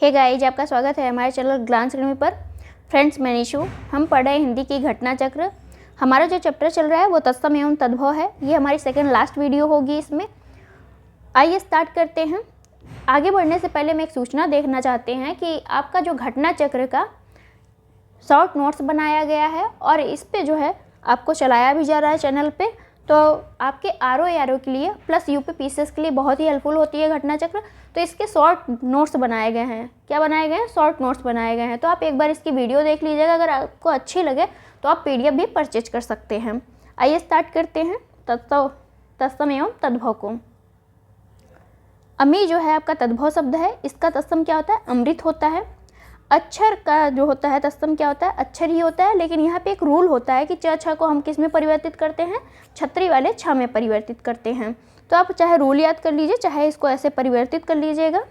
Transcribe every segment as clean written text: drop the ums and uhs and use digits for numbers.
Hey guys, आपका स्वागत है हमारे चैनल ग्लांस एकेडमी पर। फ्रेंड्स, मैं निशु। हम पढ़ रहे हैं हिंदी की घटना चक्र। हमारा जो चैप्टर चल रहा है वो तत्सम एवं तद्भव है। ये हमारी सेकंड लास्ट वीडियो होगी इसमें। आइए स्टार्ट करते हैं। आगे बढ़ने से पहले मैं एक सूचना देखना चाहते हैं कि आपका जो घटना चक्र का शॉर्ट नोट्स बनाया गया है और इस पे जो है आपको चलाया भी जा रहा है चैनल पे, तो आपके आर के लिए प्लस यूपी पीसीएस के लिए बहुत ही हेल्पफुल होती है घटना चक्र। तो इसके शॉर्ट नोट्स बनाए गए हैं। क्या बनाए गए हैं? शॉर्ट नोट्स बनाए गए हैं। तो आप एक बार इसकी वीडियो देख लीजिएगा। अगर आपको अच्छी लगे तो आप पीडीएफ भी परचेज कर सकते हैं। आइए स्टार्ट करते हैं तत्सम एवं तद्भव को। अमी जो है आपका तद्भव शब्द है, इसका तत्सम क्या होता है? अमृत होता है। अक्षर का जो होता है तत्सम क्या होता है? अक्षर ही होता है। लेकिन यहाँ पे एक रूल होता है कि छ को हम किस में परिवर्तित करते हैं? छतरी वाले छ में परिवर्तित करते हैं। तो आप चाहे रूल याद कर लीजिए, चाहे इसको ऐसे परिवर्तित कर लीजिएगा।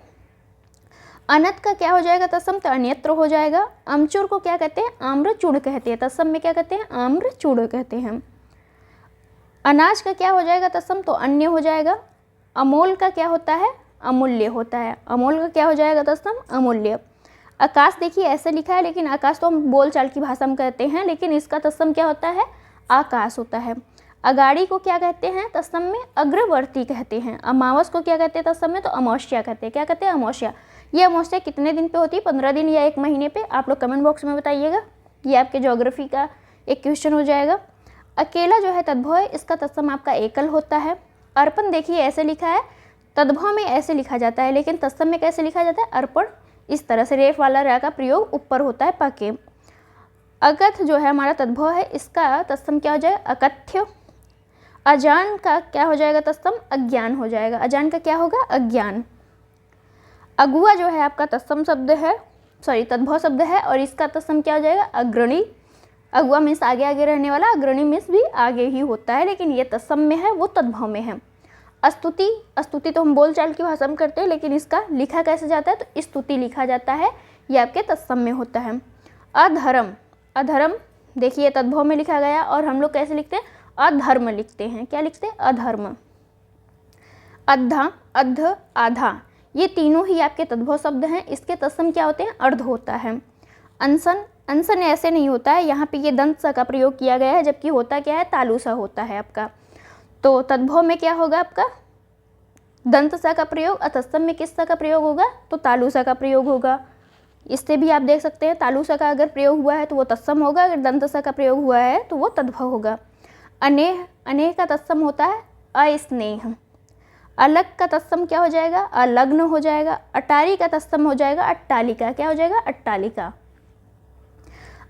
अनत का क्या हो जाएगा तत्सम? तो अन्यत्र हो जाएगा। अमचूर को क्या कहते हैं? आम्रचूड़ कहते हैं। तत्सम में क्या कहते हैं? आम्रचूड़ कहते हैं। अनाज का क्या हो जाएगा तत्सम? तो अन्य हो जाएगा। अमोल का क्या होता है? अमूल्य होता है। अमोल का क्या हो जाएगा तत्सम? अमूल्य। आकाश देखिए ऐसे लिखा है, लेकिन आकाश तो हम बोलचाल की भाषा में कहते हैं, लेकिन इसका तत्सम क्या होता है? आकाश होता है। अगाड़ी को क्या कहते हैं तत्सम में? अग्रवर्ती कहते हैं। अमावस को क्या कहते हैं तत्सम में? तो अमावस्या कहते हैं। क्या कहते हैं? अमावस्या। ये अमावस्या कितने दिन पे होती है? 15 दिन या 1 महीने पे? आप लोग कमेंट बॉक्स में बताइएगा। ये आपके ज्योग्राफी का एक क्वेश्चन हो जाएगा। अकेला जो है तद्भव है, इसका तत्सम आपका एकल होता है। अर्पण देखिए ऐसे लिखा है, तद्भव में ऐसे लिखा जाता है, लेकिन तत्सम में कैसे लिखा जाता है? अर्पण। इस तरह से रेफ वाला रा का प्रयोग ऊपर होता है पके। अकथ जो है हमारा तद्भव है, इसका तत्सम क्या हो जाएगा? अकथ्य। अजान का क्या हो जाएगा तत्सम? अज्ञान हो जाएगा। अजान का क्या होगा? अज्ञान। अगुआ जो है आपका तत्सम शब्द है, तद्भव शब्द है, और इसका तत्सम क्या हो जाएगा? अग्रणी। अगुआ मीन्स आगे आगे रहने वाला, अग्रणी मीन्स भी आगे ही होता है, लेकिन ये तत्सम में है, वो तद्भव में है। स्तुति, स्तुति तो हम बोलचाल की भाषा में करते हैं, लेकिन इसका लिखा कैसे जाता है? तो स्तुति लिखा जाता है। ये आपके तत्सम में होता है। अधर्म, अधर्म देखिए तद्भव में लिखा गया, और हम लोग कैसे लिखते हैं? अधर्म लिखते हैं। क्या लिखते हैं? अधर्म। अद्धा, अध, आधा, ये तीनों ही आपके तद्भव शब्द हैं। इसके तत्सम क्या होते हैं? अर्ध होता है। अनशन, अनशन ऐसे नहीं होता है, यहाँ पे ये दंत सा का प्रयोग किया गया है, जबकि होता क्या है? तालु सा होता है आपका। तो तद्भव में क्या होगा आपका? दंत सा का प्रयोग। तत्सम में किस सा का प्रयोग होगा? तो तालु सा का प्रयोग होगा। इससे भी आप देख सकते हैं, तालु सा का अगर प्रयोग हुआ है तो वो तत्सम होगा, अगर दंत सा का प्रयोग हुआ है तो वो तद्भव होगा। अनेह, अनेह का तत्सम होता है अस्नेह। अलग का तत्सम क्या हो जाएगा? अलग्न हो जाएगा। अटारी का तत्सम हो जाएगा अट्टालिका। क्या हो जाएगा? अट्टालिका।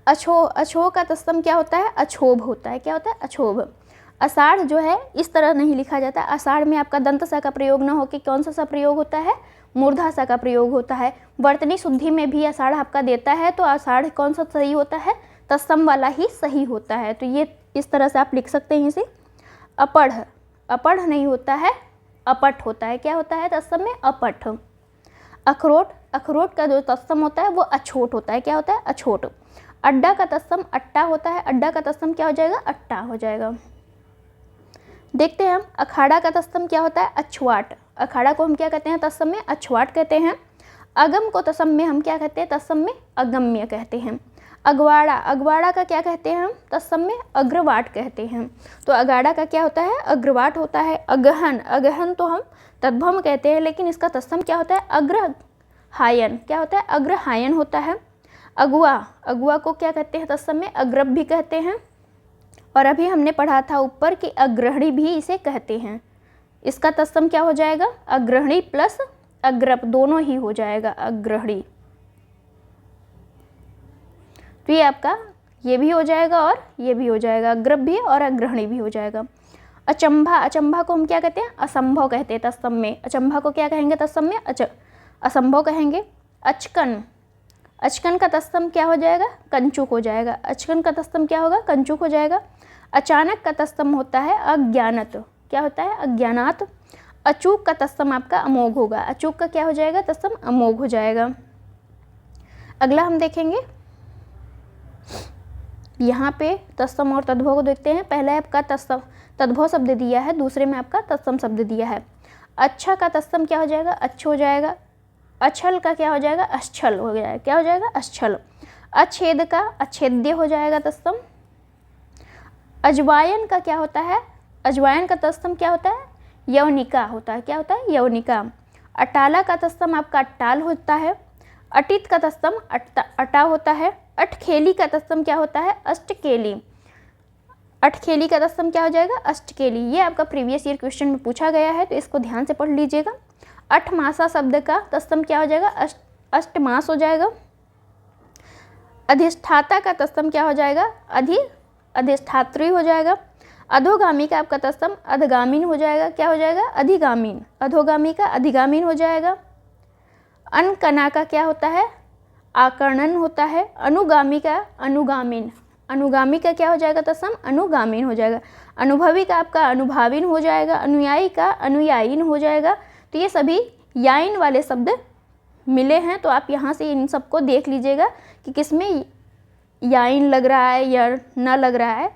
अछो, अछो का तत्सम क्या होता है? अछोभ होता है। क्या होता है? अछोभ। आषाढ़ जो है इस तरह नहीं लिखा जाता। आषाढ़ में आपका दंत सा का प्रयोग न होकर कौन सा प्रयोग होता है? मूर्धा सा का प्रयोग होता है। वर्तनी शुद्धि में भी आषाढ़ आपका देता है, तो आषाढ़ कौन सा सही होता है? तत्सम वाला ही सही होता है। तो ये इस तरह से आप लिख सकते हैं इसे। अपढ़, अपढ़ नहीं होता है, अपठ होता है। क्या होता है तत्सम में? अपठ। अखरोट, अखरोट का जो तत्सम होता है वो अछोट होता है। क्या होता है? अछोट। अड्डा का तत्सम अट्टा होता है। अड्डा का तत्सम क्या हो जाएगा? अट्टा हो जाएगा। देखते हैं हम, अखाड़ा का तत्सम क्या होता है? अछवाट। अखाड़ा को हम क्या कहते हैं तत्सम में? अछवाट कहते हैं। अगम को तत्सम में हम क्या कहते हैं? तत्सम में अगम्य कहते हैं। अगवाड़ा, अगवाड़ा का क्या कहते हैं हम? तत्सम में अग्रवाट कहते हैं। तो अगाड़ा का क्या होता है? अग्रवाट होता है। अगहन, अगहन तो हम तद्भव में कहते हैं, लेकिन इसका तत्सम क्या होता है? अग्रहायन। क्या होता है? अग्रहायन होता है। अगुआ, अगुआ को क्या कहते हैं तत्सम में? अग्रभ भी कहते हैं। और अभी हमने पढ़ा था ऊपर कि अग्रहणी भी इसे कहते हैं। इसका तत्सम क्या हो जाएगा? अग्रहणी प्लस अग्रप दोनों ही हो जाएगा, अग्रहणी। तो ये आपका ये भी हो जाएगा और ये भी हो जाएगा, अग्रप भी और अग्रहणी भी हो जाएगा। अचंभा, अचंभा को हम क्या कहते हैं? असंभव कहते हैं तत्सम में। अचंभा को क्या कहेंगे तत्सम में? असंभव कहेंगे। अचकन, अचकन का तत्सम क्या हो जाएगा? कंचुक हो जाएगा। अचकन का तत्सम क्या होगा? कंचुक हो जाएगा। अचानक का तत्सम होता है अज्ञानत। क्या होता है? अज्ञानात। अचूक का तत्सम आपका अमोघ होगा। अचूक का क्या हो जाएगा? तत्सम अमोघ हो जाएगा। अगला हम देखेंगे, यहाँ पे तत्सम और तद्भव को देखते हैं। पहला आपका तत्सम तद्भव शब्द दिया है, दूसरे में आपका तत्सम शब्द दिया है। अच्छा का तत्सम क्या हो जाएगा? अच्छ हो जाएगा। अछल का क्या हो जाएगा, अश्छल हो जाएगा, क्या हो जाएगा, अश्छल। अच्छेद का अच्छेद्य हो जाएगा तत्सम। अजवायन का क्या होता है, अजवायन का तत्सम क्या होता है, यवनिका होता है, क्या होता है, यवनिका। अटाला का तत्सम आपका अट्टाल होता है। अटित का तत्सम अटा होता है। अठखेली का तत्सम क्या होता है, अष्टकेली। अठखेली का तत्सम क्या हो जाएगा, अष्टकेली। ये आपका प्रीवियस ईयर क्वेश्चन में पूछा गया है, तो इसको ध्यान से पढ़ लीजिएगा। अठमासा शब्द का तत्सम क्या हो जाएगा, अष्टमास हो जाएगा। अधिष्ठाता का तत्सम क्या हो जाएगा, अधिष्ठात्री हो जाएगा। अधोगामी का आपका तत्सम अधगामीन हो जाएगा, क्या हो जाएगा, अधिगामीन। अधोगामी का अधिगामीन हो जाएगा। अनकना का क्या होता है, आकर्णन होता है। अनुगामी का अनुगामीन, अनुगामी का क्या हो जाएगा तत्सम, अनुगामीन हो जाएगा। अनुभवी का आपका अनुभावीन हो जाएगा। अनुयायी का अनुयायीन हो जाएगा। तो ये सभी याइन वाले शब्द मिले हैं, तो आप यहाँ से इन सबको देख लीजिएगा कि किसमें याइन लग रहा है या ना लग रहा है,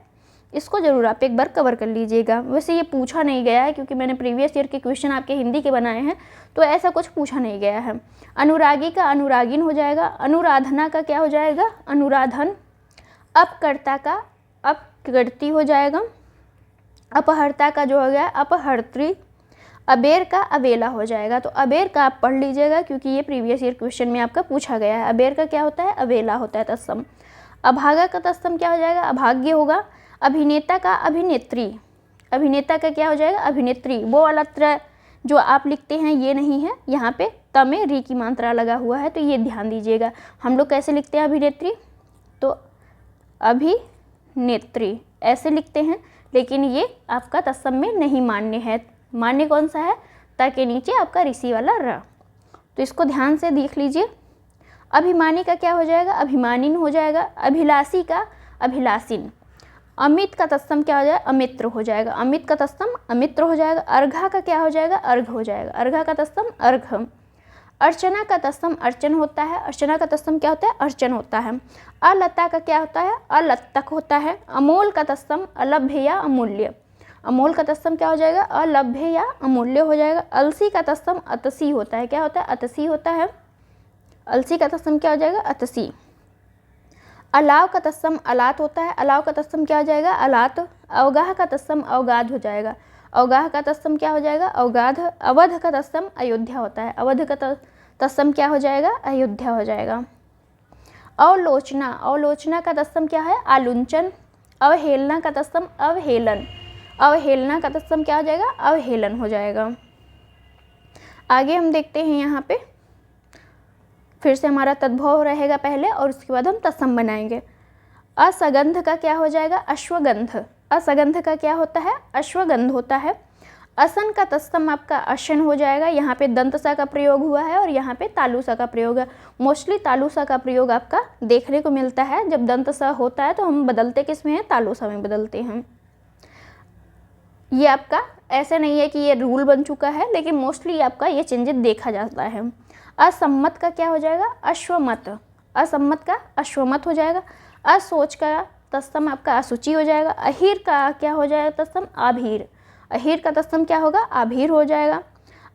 इसको ज़रूर आप एक बार कवर कर लीजिएगा। वैसे ये पूछा नहीं गया है क्योंकि मैंने प्रीवियस ईयर के क्वेश्चन आपके हिंदी के बनाए हैं, तो ऐसा कुछ पूछा नहीं गया है। अनुरागी का अनुरागिन हो जाएगा। अनुराधना का क्या हो जाएगा, अनुराधन। अपकर्ता का अपकर्ती हो जाएगा। अपहर्ता का जो हो गया अपहर्त्री। अबेर का अबेला हो जाएगा। तो अबेर का आप पढ़ लीजिएगा क्योंकि ये प्रीवियस ईयर क्वेश्चन में आपका पूछा गया है। अबेर का क्या होता है, अबेला होता है तत्सम। अभागा का तत्सम क्या हो जाएगा, अभाग्य होगा। अभिनेता का अभिनेत्री। अभिनेता का क्या हो जाएगा, अभिनेत्री। वो वाला त्र जो आप लिखते हैं ये नहीं है, यहाँ पे त में री की मात्रा लगा हुआ है, तो ये ध्यान दीजिएगा। हम लोग कैसे लिखते हैं अभिनेत्री, तो अभिनेत्री ऐसे लिखते हैं, लेकिन ये आपका तत्सम में नहीं मान्य है। मान्य कौन सा है, त के नीचे आपका ऋषि वाला र। तो इसको ध्यान से देख लीजिए। अभिमानी का क्या हो जाएगा, अभिमानिन हो जाएगा। अभिलाषी का अभिलाषिन। अमित का तत्सम क्या हो जाएगा, अमित्र हो जाएगा। अमित का तत्सम अमित्र हो जाएगा। अर्घा का क्या हो जाएगा, अर्घ हो जाएगा। अर्घा का तत्सम अर्घ। अर्चना का तत्सम अर्चन होता है। अर्चना का तत्सम क्या होता है, अर्चन होता है। अलता का क्या होता है, अलत्तक होता है। अमोल का तत्सम अलभ्य या अमूल्य। अमोल का तत्सम क्या हो जाएगा, अलभ्य या अमूल्य हो जाएगा। अलसी का तत्सम अतसी होता है, क्या होता है, अतसी होता है। अलसी का तत्सम क्या हो जाएगा, अतसी। अलाव का तत्सम अलात होता है। अलाव का तत्सम क्या हो जाएगा, अलात। अवगाह का तत्सम अवगाध हो जाएगा। अवगाह का तत्सम क्या हो जाएगा, अवगाध। अवध का तत्सम अयोध्या होता है। अवध का तत्सम क्या हो जाएगा, अयोध्या हो जाएगा। अवलोचना। अवलोचना का तत्सम क्या है, आलुंचन। अवहेलना का तत्सम अवहेलन। अवहेलना का तत्सम क्या हो जाएगा, अवहेलन हो जाएगा। आगे हम देखते हैं यहाँ पे फिर से हमारा तद्भव रहेगा पहले और उसके बाद हम तत्सम बनाएंगे। असगंध का क्या हो जाएगा, अश्वगंध। असगंध का क्या होता है, अश्वगंध होता है। असन का तत्सम आपका अशन हो जाएगा। यहाँ पे दंतसा का प्रयोग हुआ है और यहाँ पे तालुसा का प्रयोग है। मोस्टली तालुसा का प्रयोग आपका देखने को मिलता है। जब दंतसा होता है तो हम बदलते किस में हैं, तालुसा में बदलते हैं। ये आपका ऐसे नहीं है कि ये रूल बन चुका है, लेकिन मोस्टली आपका ये चेंजेस देखा जाता है। असम्मत का क्या हो जाएगा, अश्वमत। असम्मत का अश्वमत हो जाएगा। असोच का तत्सम आपका असुचि हो जाएगा। अहीर का क्या हो जाएगा तत्सम, आभीर। अहीर का तत्सम क्या होगा, आभीर हो जाएगा।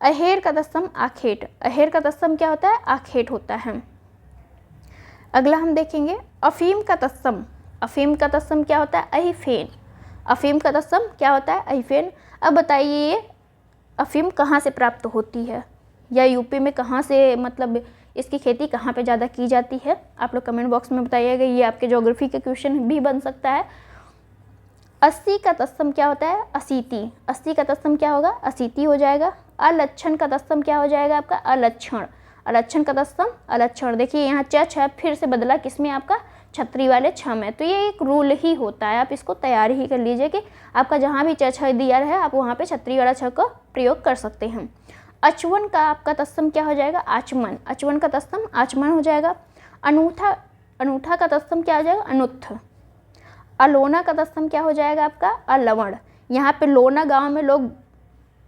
अहेर का तत्सम आखेट। अहेर का तत्सम क्या होता है, आखेट होता है। अगला हम देखेंगे अफीम का तत्सम। अफीम का तत्सम क्या होता है, अहिफेन। अफीम का तत्सम क्या होता है, अहिफेन। अब बताइए ये अफीम कहाँ से प्राप्त होती है, या यूपी में कहाँ से, मतलब इसकी खेती कहाँ पे ज़्यादा की जाती है, आप लोग कमेंट बॉक्स में बताइएगा। ये आपके ज्योग्राफी के क्वेश्चन भी बन सकता है। 80 का तत्सम क्या होता है, असीति। 80 का तत्सम क्या होगा, असीति हो जाएगा। अलक्षण का तत्सम क्या हो जाएगा आपका, अलक्षण। अलक्षण का तत्सम अलक्षण। देखिए यहाँ छ फिर से बदला किसमें, आपका छत्री वाले छ में। तो ये एक रूल ही होता है, आप इसको तैयार ही कर लीजिए कि आपका जहाँ भी छ दिया है आप वहाँ पे छत्री वाला छ का प्रयोग कर सकते हैं। अचवन का आपका तत्सम क्या हो जाएगा, आचमन। अचवन का तत्सम आचमन हो जाएगा। अनूठा। अनूठा का तत्सम क्या हो जाएगा, अनुत्थ। अलोना का तत्सम क्या हो जाएगा आपका, अलवण। यहाँ पे लोना गांव में लोग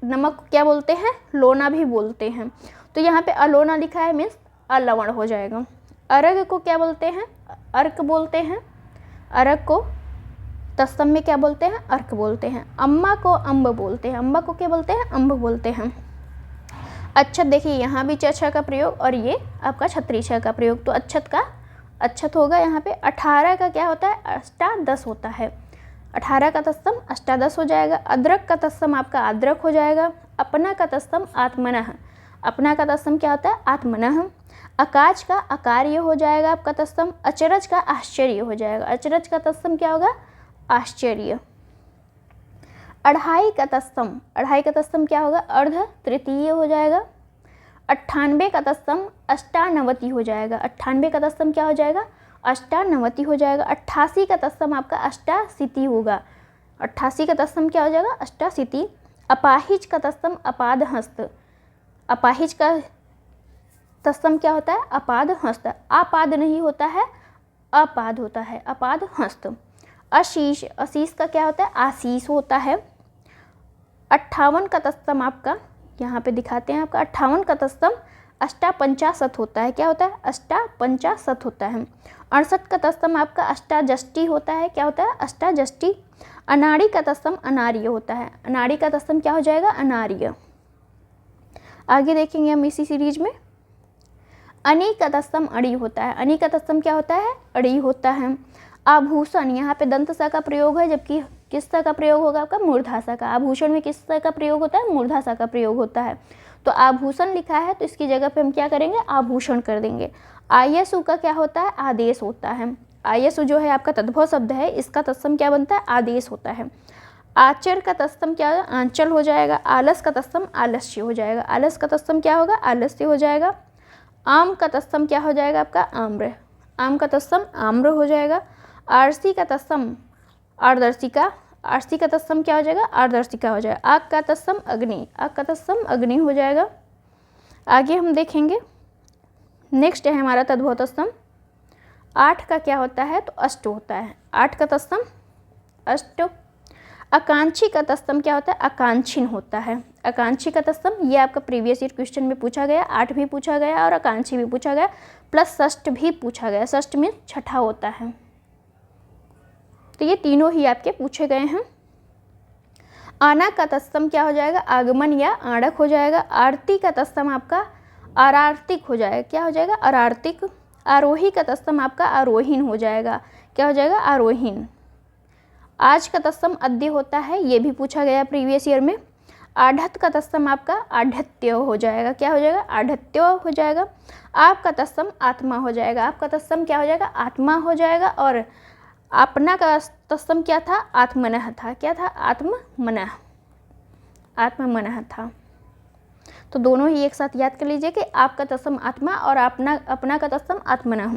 नमक क्या बोलते हैं, लोना भी बोलते हैं, तो यहाँ पे अलोना लिखा है मीन्स अलवण हो जाएगा। अर्घ को क्या बोलते हैं, अर्क बोलते हैं। अर्घ को तत्सम में क्या बोलते हैं, अर्क बोलते हैं। अम्मा को अम्ब बोलते हैं। अम्बा को क्या बोलते हैं, अम्ब बोलते हैं। अच्छत देखिए यहाँ भी च छ का प्रयोग और ये आपका छत्री छ का प्रयोग, तो अच्छत का अच्छत होगा यहाँ पे। 18 का क्या होता है, अष्टादश होता है। 18 का तत्सम अष्टादश हो जाएगा। अदरक का तत्सम आपका आद्रक हो जाएगा। अपना का तत्सम आत्मनः, अपना का तत्सम क्या होता है, आत्मनः। अकाज का अकार्य हो जाएगा आपका तत्सम। अचरज का आश्चर्य हो जाएगा। अचरज का तत्सम क्या होगा, आश्चर्य। अढ़ाई का तत्सम, अढ़ाई का तत्सम क्या होगा, अर्ध तृतीय हो जाएगा। 98 का तत्सम अष्टानवति हो जाएगा। 98 का तत्सम क्या हो जाएगा, अष्टानवति हो जाएगा। 88 का तत्सम आपका अष्टाशीति होगा। 88 का तत्सम क्या हो जाएगा, अष्टाशीति। अपाहिज का तत्सम अपादहस्त, अपाहिज का तत्सम क्या होता है, अपादहस्त। आपाद नहीं होता है, अपाद होता है, अपादहस्त। अशीष, अशीष का क्या होता है, आशीष होता है। 58 का तत्सम आपका यहाँ पे दिखाते हैं, आपका 58 का तत्सम अष्टापंचाशत होता है। क्या होता है, अष्टापंचाशत होता है। 68 का तत्सम आपका अष्टाजष्टी होता है। क्या होता है, अष्टाजष्टी। अनाड़ी का तत्सम अनार्य होता है। अनाड़ी का तत्सम क्या हो जाएगा, अनार्य। आगे देखेंगे हम इसी सीरीज में। अनि का तत्सम अड़ी होता है। अनि का तत्सम क्या होता है, अड़ी होता है। आभूषण, यहाँ पे दंत सा का प्रयोग है, जबकि किस सा का प्रयोग होगा आपका, मूर्धासा का। आभूषण में किस सा का प्रयोग होता है, मूर्धासा का प्रयोग होता है। तो आभूषण लिखा है तो इसकी जगह पे हम क्या करेंगे, आभूषण कर देंगे। आयसु का क्या होता है, आदेश होता है। आयसु जो है आपका तद्भव शब्द है, इसका तत्सम क्या बनता है, आदेश होता है। आचर का तत्सम क्या होगा, आंचल हो जाएगा। आलस का तत्सम आलस्य हो जाएगा। आलस का तत्सम क्या होगा, आलस्य हो जाएगा। आम का तत्सम क्या हो जाएगा आपका, आम्र। आम का तत्सम आम्र हो जाएगा। आरसी का तत्सम आर्दर्शिका। आरसी का तत्सम क्या हो जाएगा, आर्दर्शिका हो जाएगा। आग का तत्सम अग्नि। आग का तत्सम अग्नि हो जाएगा। आगे हम देखेंगे, नेक्स्ट है हमारा तद्भव तत्सम। 8 का क्या होता है, तो अष्ट होता है। 8 का तत्सम अष्ट। आकांक्षी का तत्सम क्या होता है, आकांक्षिन होता है। आकांक्षी का तत्सम, ये आपका प्रीवियस ईयर क्वेश्चन में पूछा गया। 8 भी पूछा गया और आकांक्षी भी पूछा गया, प्लस षष्ठ भी पूछा गया। षष्ठ में छठा होता है। तो ये तीनों ही आपके पूछे गए हैं। आना का तत्सम क्या हो जाएगा, आगमन या आड़क हो जाएगा। आरती का तत्सम आपका आरार्तिक हो जाएगा। क्या हो जाएगा, आरार्तिक। आरोही का तत्सम आपका आरोहीन हो जाएगा। क्या हो जाएगा, आरोहीन। आज का तत्सम अद्य होता है, ये भी पूछा गया प्रीवियस ईयर में। आढ़त का तत्सम आपका आढ़त्य हो जाएगा। क्या हो जाएगा, आढ़त्य हो जाएगा। आपका तत्सम आत्मा हो जाएगा। आपका तत्सम क्या हो जाएगा, आत्मा हो जाएगा। और अपना का तत्सम क्या था, आत्मनः था। क्या था, आत्ममनः, आत्ममनः था। तो दोनों ही एक साथ याद कर लीजिए कि आपका तत्सम आत्मा और अपना का तत्सम आत्मनः।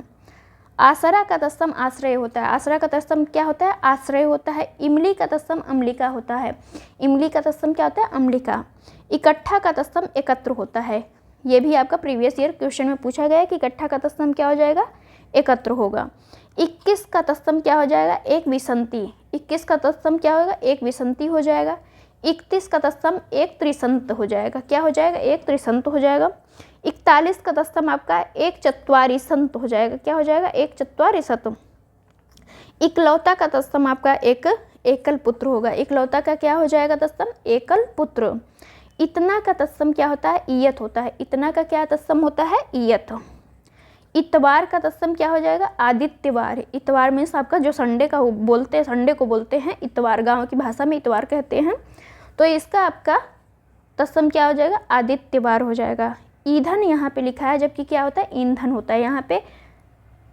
आसरा का तत्सम आश्रय होता है। आसरा का तत्सम क्या होता है, आश्रय होता है। इमली का तत्सम अम्लिका होता है। इमली का तत्सम क्या होता है, अम्लिका। इकट्ठा का तत्सम एकत्र होता है। ये भी आपका प्रीवियस ईयर क्वेश्चन में पूछा गया है कि इकट्ठा का तत्सम क्या हो जाएगा, एकत्र होगा। 21 का तत्सम क्या हो जाएगा, एक विसंति। 21 का तत्सम क्या होगा, एक विसंति हो जाएगा। 31 का तत्सम एक त्रिसंत हो जाएगा। क्या हो जाएगा, एक त्रिसंत हो जाएगा। 41 का तत्सम आपका एक चत्वारी संत हो जाएगा। क्या हो जाएगा, एक चत्वारी संत। इकलौता का तत्सम आपका एक एकल पुत्र होगा। इकलौता का क्या हो जाएगा तत्सम, एकल पुत्र। इतना का तत्सम क्या होता है, ईयत होता है। इतना का क्या तत्सम होता है, ईयत। इतवार का तत्सम क्या हो जाएगा, आदित्यवार। इतवार मीन्स आपका जो संडे का बोलते हैं, संडे को बोलते हैं इतवार, गाँव की भाषा में इतवार कहते हैं। तो इसका आपका तत्सम क्या हो जाएगा, आदित्यवार हो जाएगा। ईंधन यहाँ पे लिखा है, जबकि क्या होता है, ईंधन होता है। यहाँ पे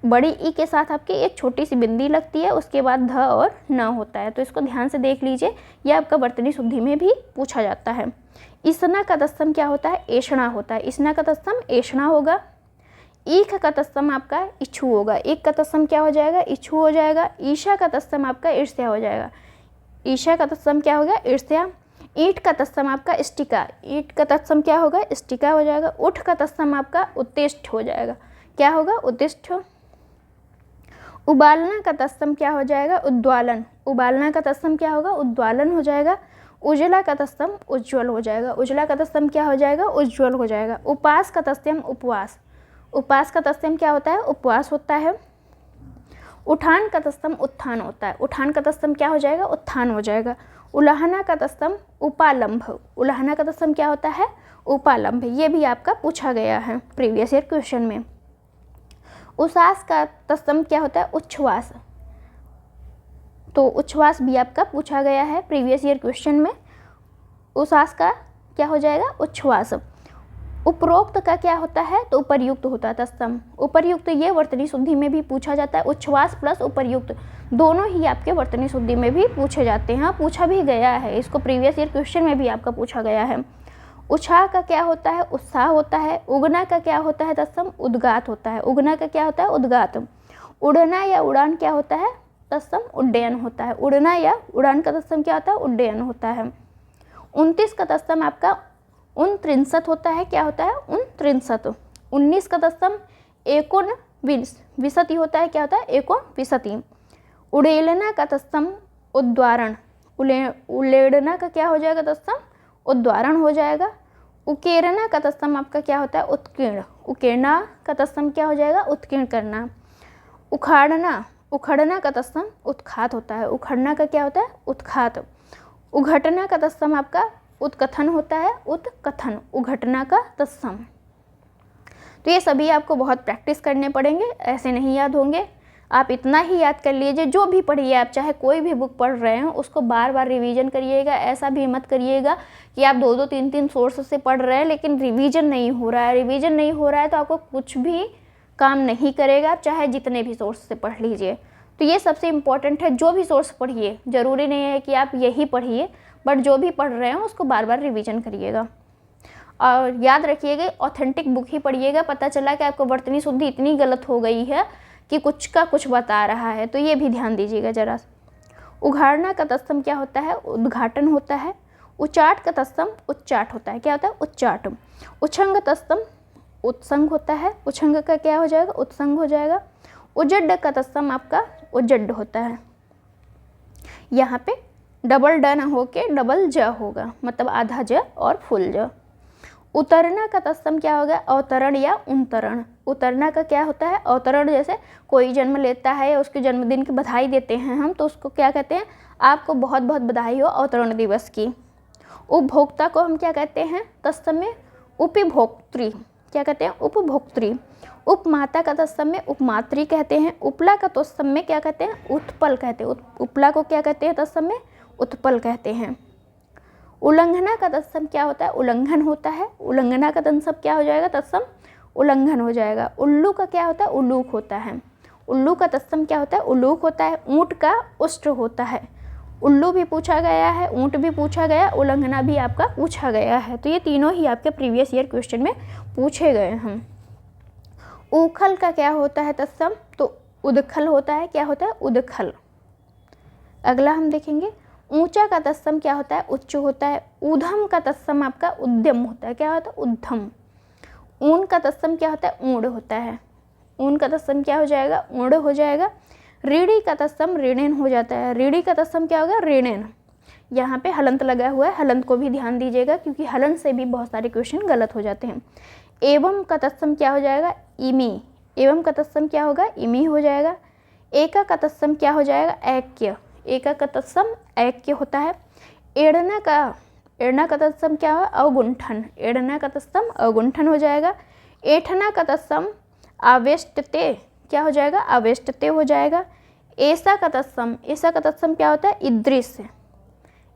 बड़ी ई के साथ आपकी एक छोटी सी बिंदी लगती है, उसके बाद ध और न होता है। तो इसको ध्यान से देख लीजिए, यह आपका वर्तनी शुद्धि में भी पूछा जाता है। इसना का तत्सम क्या होता है, ऐषणा होता है। इसना का तत्सम ऐषणा होगा। ईख का तत्सम आपका इच्छु होगा। ईख का तत्सम क्या हो जाएगा, इच्छु हो जाएगा। ईशा का तत्सम आपका ईर्ष्या हो जाएगा। ईशा का तत्सम क्या होगा, ईर्ष्या। ईंट का तत्सम आपका इष्टिका। ईंट का तत्सम क्या होगा, इष्टिका हो जाएगा। उठ का तत्सम आपका उत्तिष्ठ हो जाएगा। क्या होगा, उत्तिष्ठ। उबालना का तत्सम क्या हो जाएगा, उद्वालन। उबालना का तत्सम क्या होगा, उद्वालन हो जाएगा। उज्ज्वला का तत्सम उज्ज्वल हो जाएगा। उज्ज्वला का तत्सम क्या हो जाएगा, उज्ज्वल हो जाएगा। उपास का तत्सम उपवास। उपास का तत्सम क्या होता है, उपवास होता है। उठान का तत्सम उत्थान होता है। उठान का तत्सम क्या हो जाएगा, उत्थान हो जाएगा। उलाहना का तत्सम उपालंभ। उलाहना का तत्सम क्या होता है, उपालंब, ये भी आपका पूछा गया है प्रीवियस ईयर क्वेश्चन में। उच्छ्वास का तत्सम क्या होता है? उच्छ्वास। तो उच्छ्वास भी आपका पूछा गया है प्रीवियस ईयर क्वेश्चन में। उच्छ्वास का क्या हो जाएगा? उच्छ्वास। उपरोक्त का क्या होता है? तो उपर्युक्त होता है तत्सम। उपर्युक्त ये वर्तनी शुद्धि में भी पूछा जाता है। उच्छ्वास प्लस उपर्युक्त दोनों ही आपके वर्तनी शुद्धि में भी पूछे जाते हैं। पूछा भी गया है, इसको प्रीवियस ईयर क्वेश्चन में भी आपका पूछा गया है। उत्साह का क्या होता है? उत्साह होता है। उगना का क्या होता है तत्सम? उद्गात होता है। उगना का क्या होता है? उद्गात। उड़ना या उड़ान क्या होता है? तत्सम उड्डयन होता है। उड़ना या उड़ान का तत्सम क्या होता है? उड्डयन होता है। 29 का तत्सम आपका 39 होता है। क्या होता है? 39। 19 का तत्सम 19 होता है। क्या होता है? 19। उड़ेलना का तत्सम उद्वारण। उलेड़ना का क्या हो जाएगा तत्सम? उद्वारण हो जाएगा। उकेरना का तत्सम आपका क्या होता है? उत्कीर्ण। उकेरना का तत्सम क्या हो जाएगा? उत्कीर्ण करना। उखाड़ना, उखड़ना का तत्सम उत्खात होता है। उखड़ना का क्या होता है? उत्खात। उघटना का तत्सम आपका उत्कथन होता है। उत्कथन, उघटना का तत्सम। तो ये सभी आपको बहुत प्रैक्टिस करने पड़ेंगे, ऐसे नहीं याद होंगे। आप इतना ही याद कर लीजिए, जो भी पढ़िए आप, चाहे कोई भी बुक पढ़ रहे हो उसको बार बार रिवीजन करिएगा। ऐसा भी मत करिएगा कि आप 2-2 3-3 सोर्स से पढ़ रहे हैं लेकिन रिवीजन नहीं हो रहा है। रिवीजन नहीं हो रहा है तो आपको कुछ भी काम नहीं करेगा, चाहे जितने भी सोर्स से पढ़ लीजिए। तो ये सबसे इम्पॉर्टेंट है, जो भी सोर्स पढ़िए, ज़रूरी नहीं है कि आप यही पढ़िए, बट जो भी पढ़ रहे हो उसको बार बार रिवीजन करिएगा। और याद रखिएगा, ऑथेंटिक बुक ही पढ़िएगा। पता चला कि आपको वर्तनी शुद्धि इतनी गलत हो गई है कि कुछ का कुछ बता रहा है, तो ये भी ध्यान दीजिएगा ज़रा। उघाड़ना का तत्सम क्या होता है? उद्घाटन होता है। उच्चाट का तत्सम उच्चाट होता है। क्या होता है? उच्चाट। उच्छंग तत्सम उत्संग होता है। उच्छंग का क्या हो जाएगा? उत्संग हो जाएगा। उजड्ड का तत्सम आपका उजड्ड होता है। यहाँ पे डबल ड न होके डबल ज होगा, मतलब आधा ज और फुल ज। उतरना का तत्सम क्या होगा? अवतरण या उन्तरण। उतरना का क्या होता है? अवतरण, जैसे कोई जन्म लेता है या उसके जन्मदिन की बधाई देते हैं हम, तो उसको क्या कहते हैं? आपको बहुत बहुत बधाई हो अवतरण दिवस की। उपभोक्ता को हम क्या कहते हैं? तत्सम में उपभोक्त्री। क्या कहते हैं? उपभोक्त्री। उपमाता का तत्सम में उपमात्री कहते हैं। उपला का तत्सम में क्या कहते हैं? उत्पल कहते हैं। उपला को क्या कहते हैं तत्सम में? उत्पल कहते हैं। उल्लंघना का तत्सम क्या होता है? उल्लंघन होता है। उल्लंघना का तत्सम क्या हो जाएगा? तत्सम उल्लंघन हो जाएगा। उल्लू का क्या होता है? उल्लूक होता है। उल्लू का तत्सम क्या होता है? उल्लूक होता है। ऊँट का उष्ट होता है। उल्लू भी पूछा गया है, ऊँट भी पूछा गया, उल्लंघना भी आपका पूछा गया है। तो ये तीनों ही आपके प्रीवियस ईयर क्वेश्चन में पूछे गए हैं। उखल का क्या होता है तत्सम? तो उदखल होता है। क्या होता है? उदखल। अगला हम देखेंगे, ऊंचा का तत्सम क्या होता है? उच्च होता है। ऊधम का तत्सम आपका उद्यम होता है। क्या होता है? उद्धम। ऊन का तत्सम क्या होता है? ऊँड होता है। ऊन का तत्सम क्या हो जाएगा? ऊँड हो जाएगा। रीढ़ी का तत्सम ऋणेन हो जाता है। रीढ़ी का तत्सम क्या होगा? ऋणेन। यहाँ पे हलंत लगा हुआ है, हलंत को भी ध्यान दीजिएगा क्योंकि हलंत से भी बहुत सारे क्वेश्चन गलत हो जाते हैं। एवं का तत्सम क्या हो जाएगा? इमी। एवं का तत्सम क्या होगा? इमी हो जाएगा। एका का तत्सम क्या हो जाएगा? ऐक्य। एका का तत्सम ऐक्य होता है। एड़ना का तत्सम क्या है? अवगुंठन। एड़ना का तत्सम अवगुंठन हो जाएगा। ऐठना का तत्सम आवेष्टते क्या हो जाएगा? आवेष्टते हो जाएगा। ऐसा का तत्सम क्या होता है? ईदृश।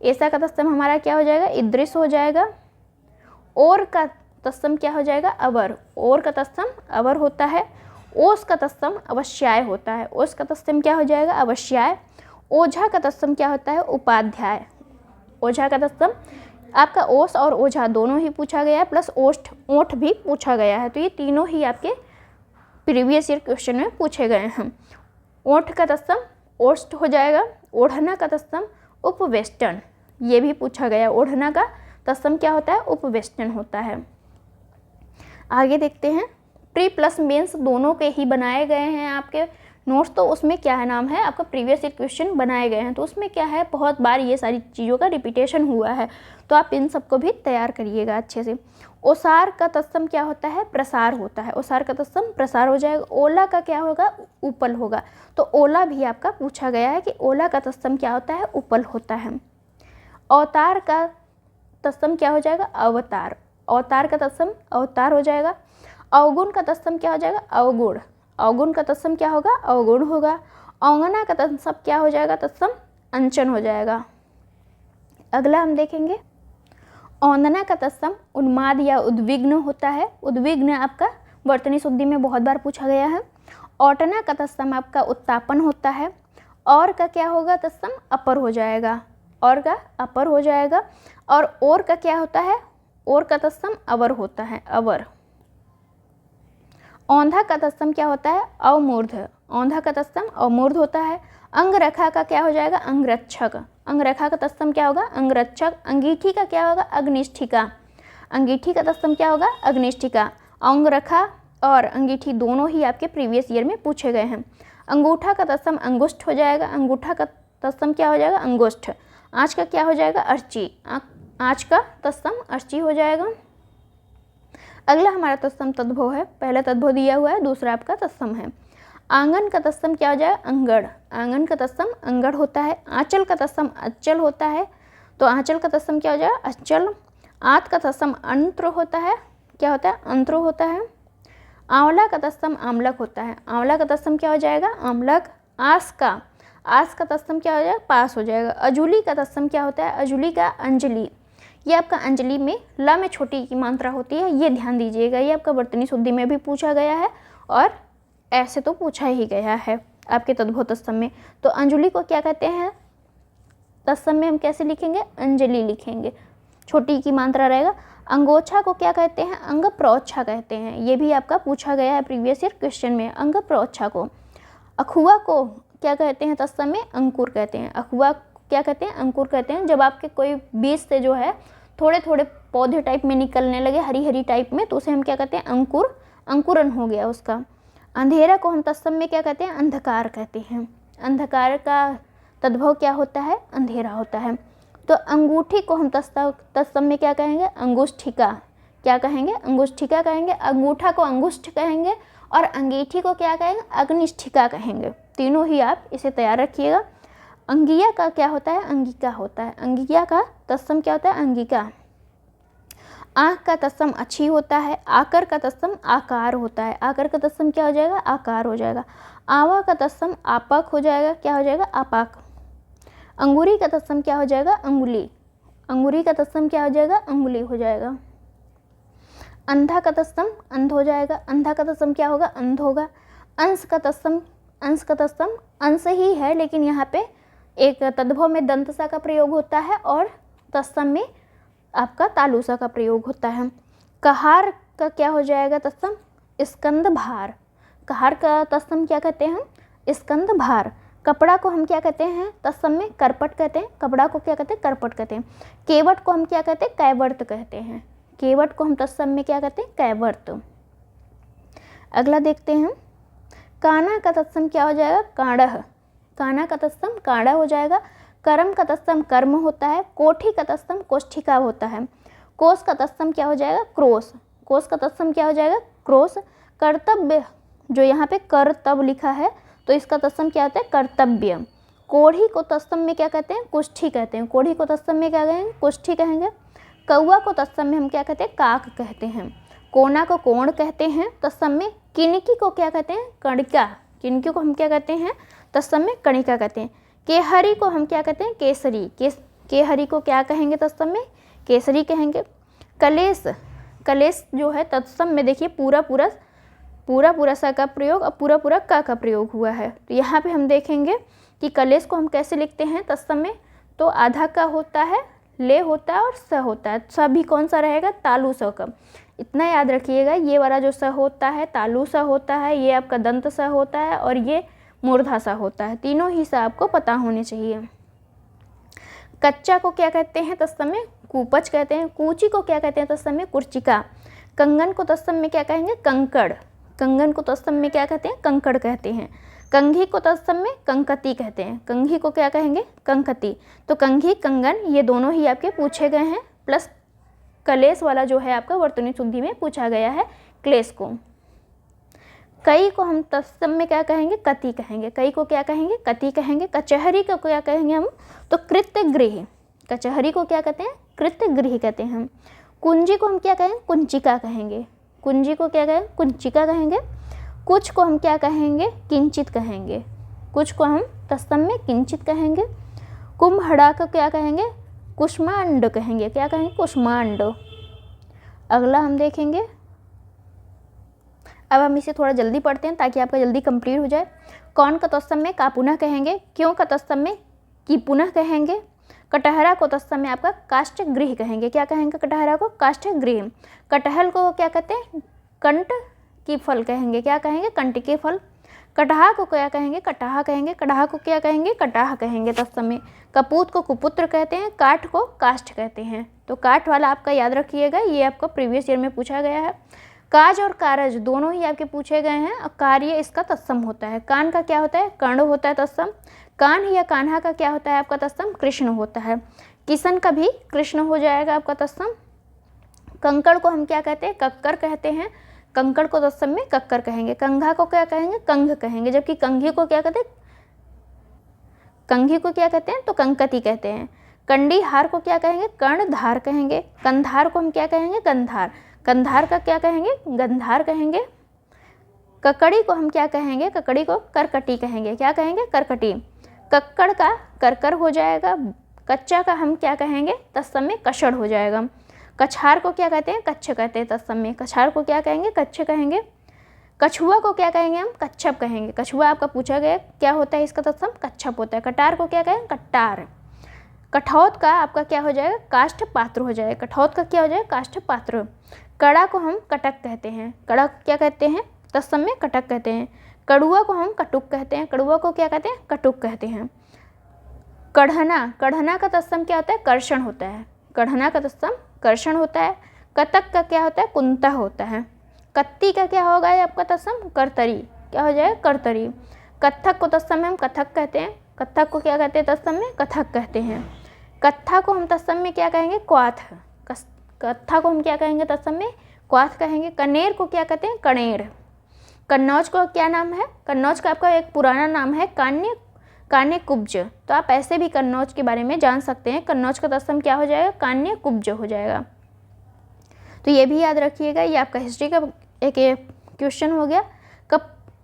ऐसा का तत्सम हमारा क्या हो जाएगा? ईदृश हो जाएगा। और का तत्सम क्या हो जाएगा? अवर। और का तत्सम अवर होता है। ओस का तत्सम अवश्याय होता है। ओस का तत्सम क्या हो जाएगा? अवश्याय। ओझा का तत्सम क्या होता है? उपाध्याय। ओझा का तत्सम आपका ओस और ओझा दोनों ही पूछा गया है, प्लस ओष्ठ ओठ भी पूछा गया है। तो ये तीनों ही आपके प्रीवियस ईयर क्वेश्चन में पूछे गए हैं। ओठ का तत्सम ओष्ठ हो जाएगा। ओढ़ना का तत्सम उपवेष्टन, ये भी पूछा गया। ओढ़ना का तत्सम क्या होता है? उपवेष्टन होता है। आगे देखते हैं, प्री प्लस मेंस दोनों के ही बनाए गए हैं आपके नोट्स। तो उसमें क्या है नाम है आपका प्रीवियस ईयर क्वेश्चन बनाए गए हैं। तो उसमें क्या है, बहुत बार ये सारी चीज़ों का रिपीटेशन हुआ है, तो आप इन सबको भी तैयार करिएगा अच्छे से। ओसार का तत्सम क्या होता है? प्रसार होता है। ओसार का तत्सम प्रसार हो जाएगा। ओला का क्या होगा? उपल होगा। तो ओला भी आपका पूछा गया है कि ओला का तत्सम क्या होता है? उपल होता है। अवतार का तत्सम क्या हो जाएगा? अवतार। अवतार का तत्सम अवतार हो जाएगा। अवगुण का तत्सम क्या हो जाएगा? अवगुण। अवगुण का तत्सम क्या होगा? अवगुण होगा। औंगना का तत्सम क्या हो जाएगा? तत्सम अंचन हो जाएगा। अगला हम देखेंगे, औंदना का तत्सम उन्माद या उद्विग्न होता है। उद्विग्न आपका वर्तनी शुद्धि में बहुत बार पूछा गया है। औटना का तत्सम आपका उत्तापन होता है। और का क्या होगा? तत्सम अपर हो जाएगा। और का अपर हो जाएगा। और का क्या होता है? और का तत्सम अवर होता है, अवर। औंधा का तत्सम क्या होता है? अवमूर्ध। औंधा का तत्सम अवमूर्ध होता है। अंगरखा का क्या हो जाएगा? अंगरक्षक। अंगरखा का तत्सम क्या होगा? अंगरक्षक। अंगीठी का क्या होगा? अग्निष्ठिका। अंगीठी का तत्सम क्या होगा? अग्निष्ठिका। अंगरखा और अंगीठी दोनों ही आपके प्रीवियस ईयर में पूछे गए हैं। अंगूठा का तत्सम अंगुष्ठ हो जाएगा। अंगूठा का तत्सम क्या हो जाएगा? अंगुष्ठ। आँच का क्या हो जाएगा? अर्ची। आँच का तत्सम अर्ची हो जाएगा। अगला हमारा तत्सम तद्भव है। पहला तद्भव दिया हुआ है, दूसरा आपका तत्सम है। आंगन का तत्सम क्या हो जाएगा? अंगड़। आंगन का तत्सम अंगड़ होता है। आंचल का तत्सम अचल होता है, तो आंचल का तत्सम क्या हो जाएगा? अचल। आंत का तत्सम अंत्र होता है। क्या होता है? अंत्र होता है। आंवला का तत्सम आमलक होता है। आंवला का तत्सम क्या हो जाएगा? आमलक। आस का तत्सम क्या हो जाएगा? पास हो जाएगा। अजूली का तत्सम क्या होता है? अजूली का अंजलि। ये आपका अंजलि में ल में छोटी की मात्रा होती है, ये ध्यान दीजिएगा। ये आपका वर्तनी शुद्धि में भी पूछा गया है और ऐसे तो पूछा ही गया है आपके तद्भव तत्सम में। तो अंजलि को क्या कहते हैं? तत्सम में हम कैसे लिखेंगे? अंजलि लिखेंगे, छोटी की मात्रा रहेगा। अंगोछा को क्या कहते हैं? अंग प्रोच्छा कहते हैं। ये भी आपका पूछा गया है प्रीवियस ईयर क्वेश्चन में, अंग प्रोच्छा को। अखुआ को क्या कहते हैं? तत्सम में अंकुर कहते हैं। अखुआ क्या कहते हैं? अंकुर कहते हैं। जब आपके कोई बीज से जो है थोड़े थोड़े पौधे टाइप में निकलने लगे, हरी हरी टाइप में, तो उसे हम क्या कहते हैं? अंकुर। अंकुरन हो गया उसका। अंधेरा को हम तत्सम में क्या कहते हैं? अंधकार कहते हैं। अंधकार का तद्भव क्या होता है? अंधेरा होता है। तो अंगूठी को हम तत्सम में क्या कहेंगे? अंगुष्ठिका। क्या कहेंगे? अंगुष्ठिका कहेंगे। अंगूठा को अंगुष्ठ कहेंगे और अंगीठी को क्या कहेंगे? अग्निष्ठिका कहेंगे। तीनों ही आप इसे तैयार रखिएगा। अंगिया का क्या होता है? अंगिका होता है। अंगिया का तत्सम क्या होता है? अंगिका। आँख का तत्सम अच्छी होता है। आकर का तत्सम आकार होता है। आकर का तत्सम क्या हो जाएगा? आकार हो जाएगा। आवा का तत्सम आपाक हो जाएगा। क्या हो जाएगा? आपाक। अंगूरी का तत्सम क्या हो जाएगा? अंगुली। अंगूरी का तत्सम क्या हो जाएगा? अंगुली हो जाएगा। अंधा का तत्सम अंध हो जाएगा। अंधा का तत्सम क्या होगा? अंध होगा। अंश का तत्सम अंश ही है, लेकिन यहाँ पे एक तद्भव में दंतसा का प्रयोग होता है और तत्सम में आपका तालुसा का प्रयोग होता है। कहार का क्या हो जाएगा? तत्सम स्कंद भार। कहार का तत्सम क्या कहते हैं? स्कंद भार। कपड़ा को हम क्या कहते हैं? तत्सम में करपट कहते हैं। कपड़ा को क्या कहते हैं? करपट कहते हैं। केवट को हम क्या कहते हैं? कैवर्त कहते हैं। केवट को हम तत्सम में क्या कहते हैं? कैवर्त। अगला देखते हैं, काना का तत्सम क्या हो जाएगा? काढ़। काना का तत्सम काढ़ा हो जाएगा। कर्म का तत्सम कर्म होता है। कोठी का तत्सम कोष्ठिका होता है। कोस का तत्सम क्या हो जाएगा? क्रोश। कोस का तत्सम क्या हो जाएगा? क्रोश। कर्तव्य, जो यहाँ पे कर्तव्य लिखा है, तो इसका तत्सम क्या होता है? कर्तव्य। कोढ़ी को तत्सम में क्या कहते हैं? कुष्ठी कहते हैं। कोढ़ी को तत्सम में क्या कहेंगे? कुष्ठी कहेंगे। कौआ को तत्सम में हम क्या कहते हैं? काक कहते हैं। कोना को कोण कहते हैं तत्सम में। किनकी को क्या कहते हैं? कणिका। किनकी को हम क्या कहते हैं? तत्सम में कणिका कहते हैं। केहरी को हम क्या कहते हैं? केसरी। केहरी को क्या कहेंगे? तत्सम में केसरी कहेंगे। कलेश, कलेश जो है तत्सम में देखिए पूरा पूरा सा का प्रयोग और पूरा का प्रयोग हुआ है। तो यहाँ पे हम देखेंगे कि कलेश को हम कैसे लिखते हैं तत्सम में। तो आधा का होता है, ले होता है और स होता है। स भी कौन सा रहेगा? तालु स का। इतना याद रखिएगा, ये वाला जो स होता है तालु स होता है, ये आपका दंत स होता है और ये मूर्धा सा होता है। तीनों ही सा आपको पता होने चाहिए। कच्चा को क्या कहते हैं तत्सम में? कूपच कहते हैं। कूची को क्या कहते हैं तत्सम में? कुर्चिका। कंगन को तत्सम में क्या कहेंगे? कंकड़। कंगन को तत्सम में क्या कहते हैं? कंकड़ कहते हैं। कंघी को तत्सम में कंकती कहते हैं। कंघी को क्या कहेंगे? कंकती। तो कंघी कंगन ये दोनों ही आपके पूछे गए हैं, प्लस कलेश वाला जो है आपका वर्तनी शुद्धि में पूछा गया है क्लेश को। कई को हम तत्सम में क्या कहेंगे? कति कहेंगे। कई को क्या कहेंगे? कति कहेंगे। कचहरी को क्या कहेंगे हम? तो कृत्य गृह। कचहरी को क्या कहते हैं? कृत्य गृह कहते हैं हम। कुंजी को हम क्या कहेंगे? कुंचिका कहेंगे। कुंजी को क्या कहेंगे? कुंचिका कहेंगे। कुछ को हम क्या कहेंगे? किंचित कहेंगे। कुछ को हम तत्सम में किंचित कहेंगे। कुम्हड़ा को क्या कहेंगे? कुष्मांड कहेंगे। क्या कहेंगे? कुष्मांड। अगला हम देखेंगे, अब हम इसे थोड़ा जल्दी पढ़ते हैं ताकि आपका जल्दी कंप्लीट हो जाए। कौन का तत्सम में का पुनः कहेंगे। क्यों का तत्सम में की पुनः कहेंगे। कटहरा को तत्सम में आपका काष्ठ गृह कहेंगे। क्या कहेंगे? कटहरा को काष्ठ गृह। कटहल को क्या कहते हैं? कंट की फल कहेंगे। क्या कहेंगे? कंट के फल। कटहा को क्या कहेंगे? कटाह कहेंगे। कटाह को क्या कहेंगे? कटाह कहेंगे तत्सम में। कपूत को कुपुत्र कहते हैं। काठ को काष्ठ कहते हैं। तो काठ वाला आपका याद रखिएगा, ये आपको प्रीवियस ईयर में पूछा गया है। काज और कारज दोनों ही आपके पूछे गए हैं और कार्य इसका तत्सम होता है। कान का क्या होता है? कर्ण होता है तत्सम। कान या कान्हा का क्या होता है आपका तत्सम? कृष्ण होता है। किशन का भी कृष्ण हो जाएगा आपका तत्सम। कंकड़ को हम क्या कहते हैं? कक्कर कहते हैं। कंकड़ को तत्सम में कक्कर कहेंगे। कंघा को क्या कहेंगे? कंघ कहेंगे। जबकि कंघी को क्या कहते हैं? कंघी को क्या कहते हैं? तो कंकती कहते हैं। कंडी हार को क्या कहेंगे? कर्णधार कहेंगे। कंधार को हम क्या कहेंगे? गंधार। कंधार का क्या कहेंगे? गंधार कहेंगे। ककड़ी को हम क्या कहेंगे? ककड़ी को करकटी कहेंगे। क्या कहेंगे? करकटी। कक्कड़ का करकर हो जाएगा। कच्चा का हम क्या कहेंगे? तत्सम में कषड़ हो जाएगा। कछार को क्या कहते हैं? कच्छ कहते हैं तत्सम में। कछार को क्या कहेंगे? कच्छ कहेंगे। कछुआ को क्या कहेंगे हम? कच्छप कहेंगे। कछुआ आपका पूछा गया क्या होता है इसका तत्सम? कच्छप होता है। कटार को क्या कहेंगे? कट्टार। कठौत का आपका क्या हो जाएगा? काष्ठ पात्र हो जाएगा। कठौत का क्या हो जाएगा? काष्ठ पात्र। कड़ा को हम कटक कहते हैं। कड़ा क्या कहते हैं? तत्सम में कटक कहते हैं। कड़ुआ को हम कटुक कहते हैं। कड़ुआ को क्या कहते हैं? कटुक कहते हैं। कढ़ना, कढ़ना का तत्सम क्या होता है? कर्षण होता है। कढ़ना का तत्सम कर्षण होता है। कतक का क्या होता है? कुंता होता है। कत्ती का क्या होगा आपका तत्सम? करतरी। क्या हो जाएगा? करतरी। कत्थक को तत्सम में हम कथक कहते हैं। कथक को क्या कहते हैं तत्सम में? कथक कहते हैं। कत्था को हम तत्सम में क्या कहेंगे? क्वाथ। कत्था को हम क्या कहेंगे तत्सम में? क्वाथ कहेंगे। कनेर को क्या कहते हैं? कणेर। कन्नौज को क्या नाम है? कन्नौज का आपका एक पुराना नाम है कान्य कान्य कुब्ज। तो आप ऐसे भी कन्नौज के बारे में जान सकते हैं। कन्नौज का तत्सम क्या हो जाएगा? कान्य कुब्ज हो जाएगा। तो ये भी याद रखिएगा, ये आपका हिस्ट्री का एक क्वेश्चन हो गया।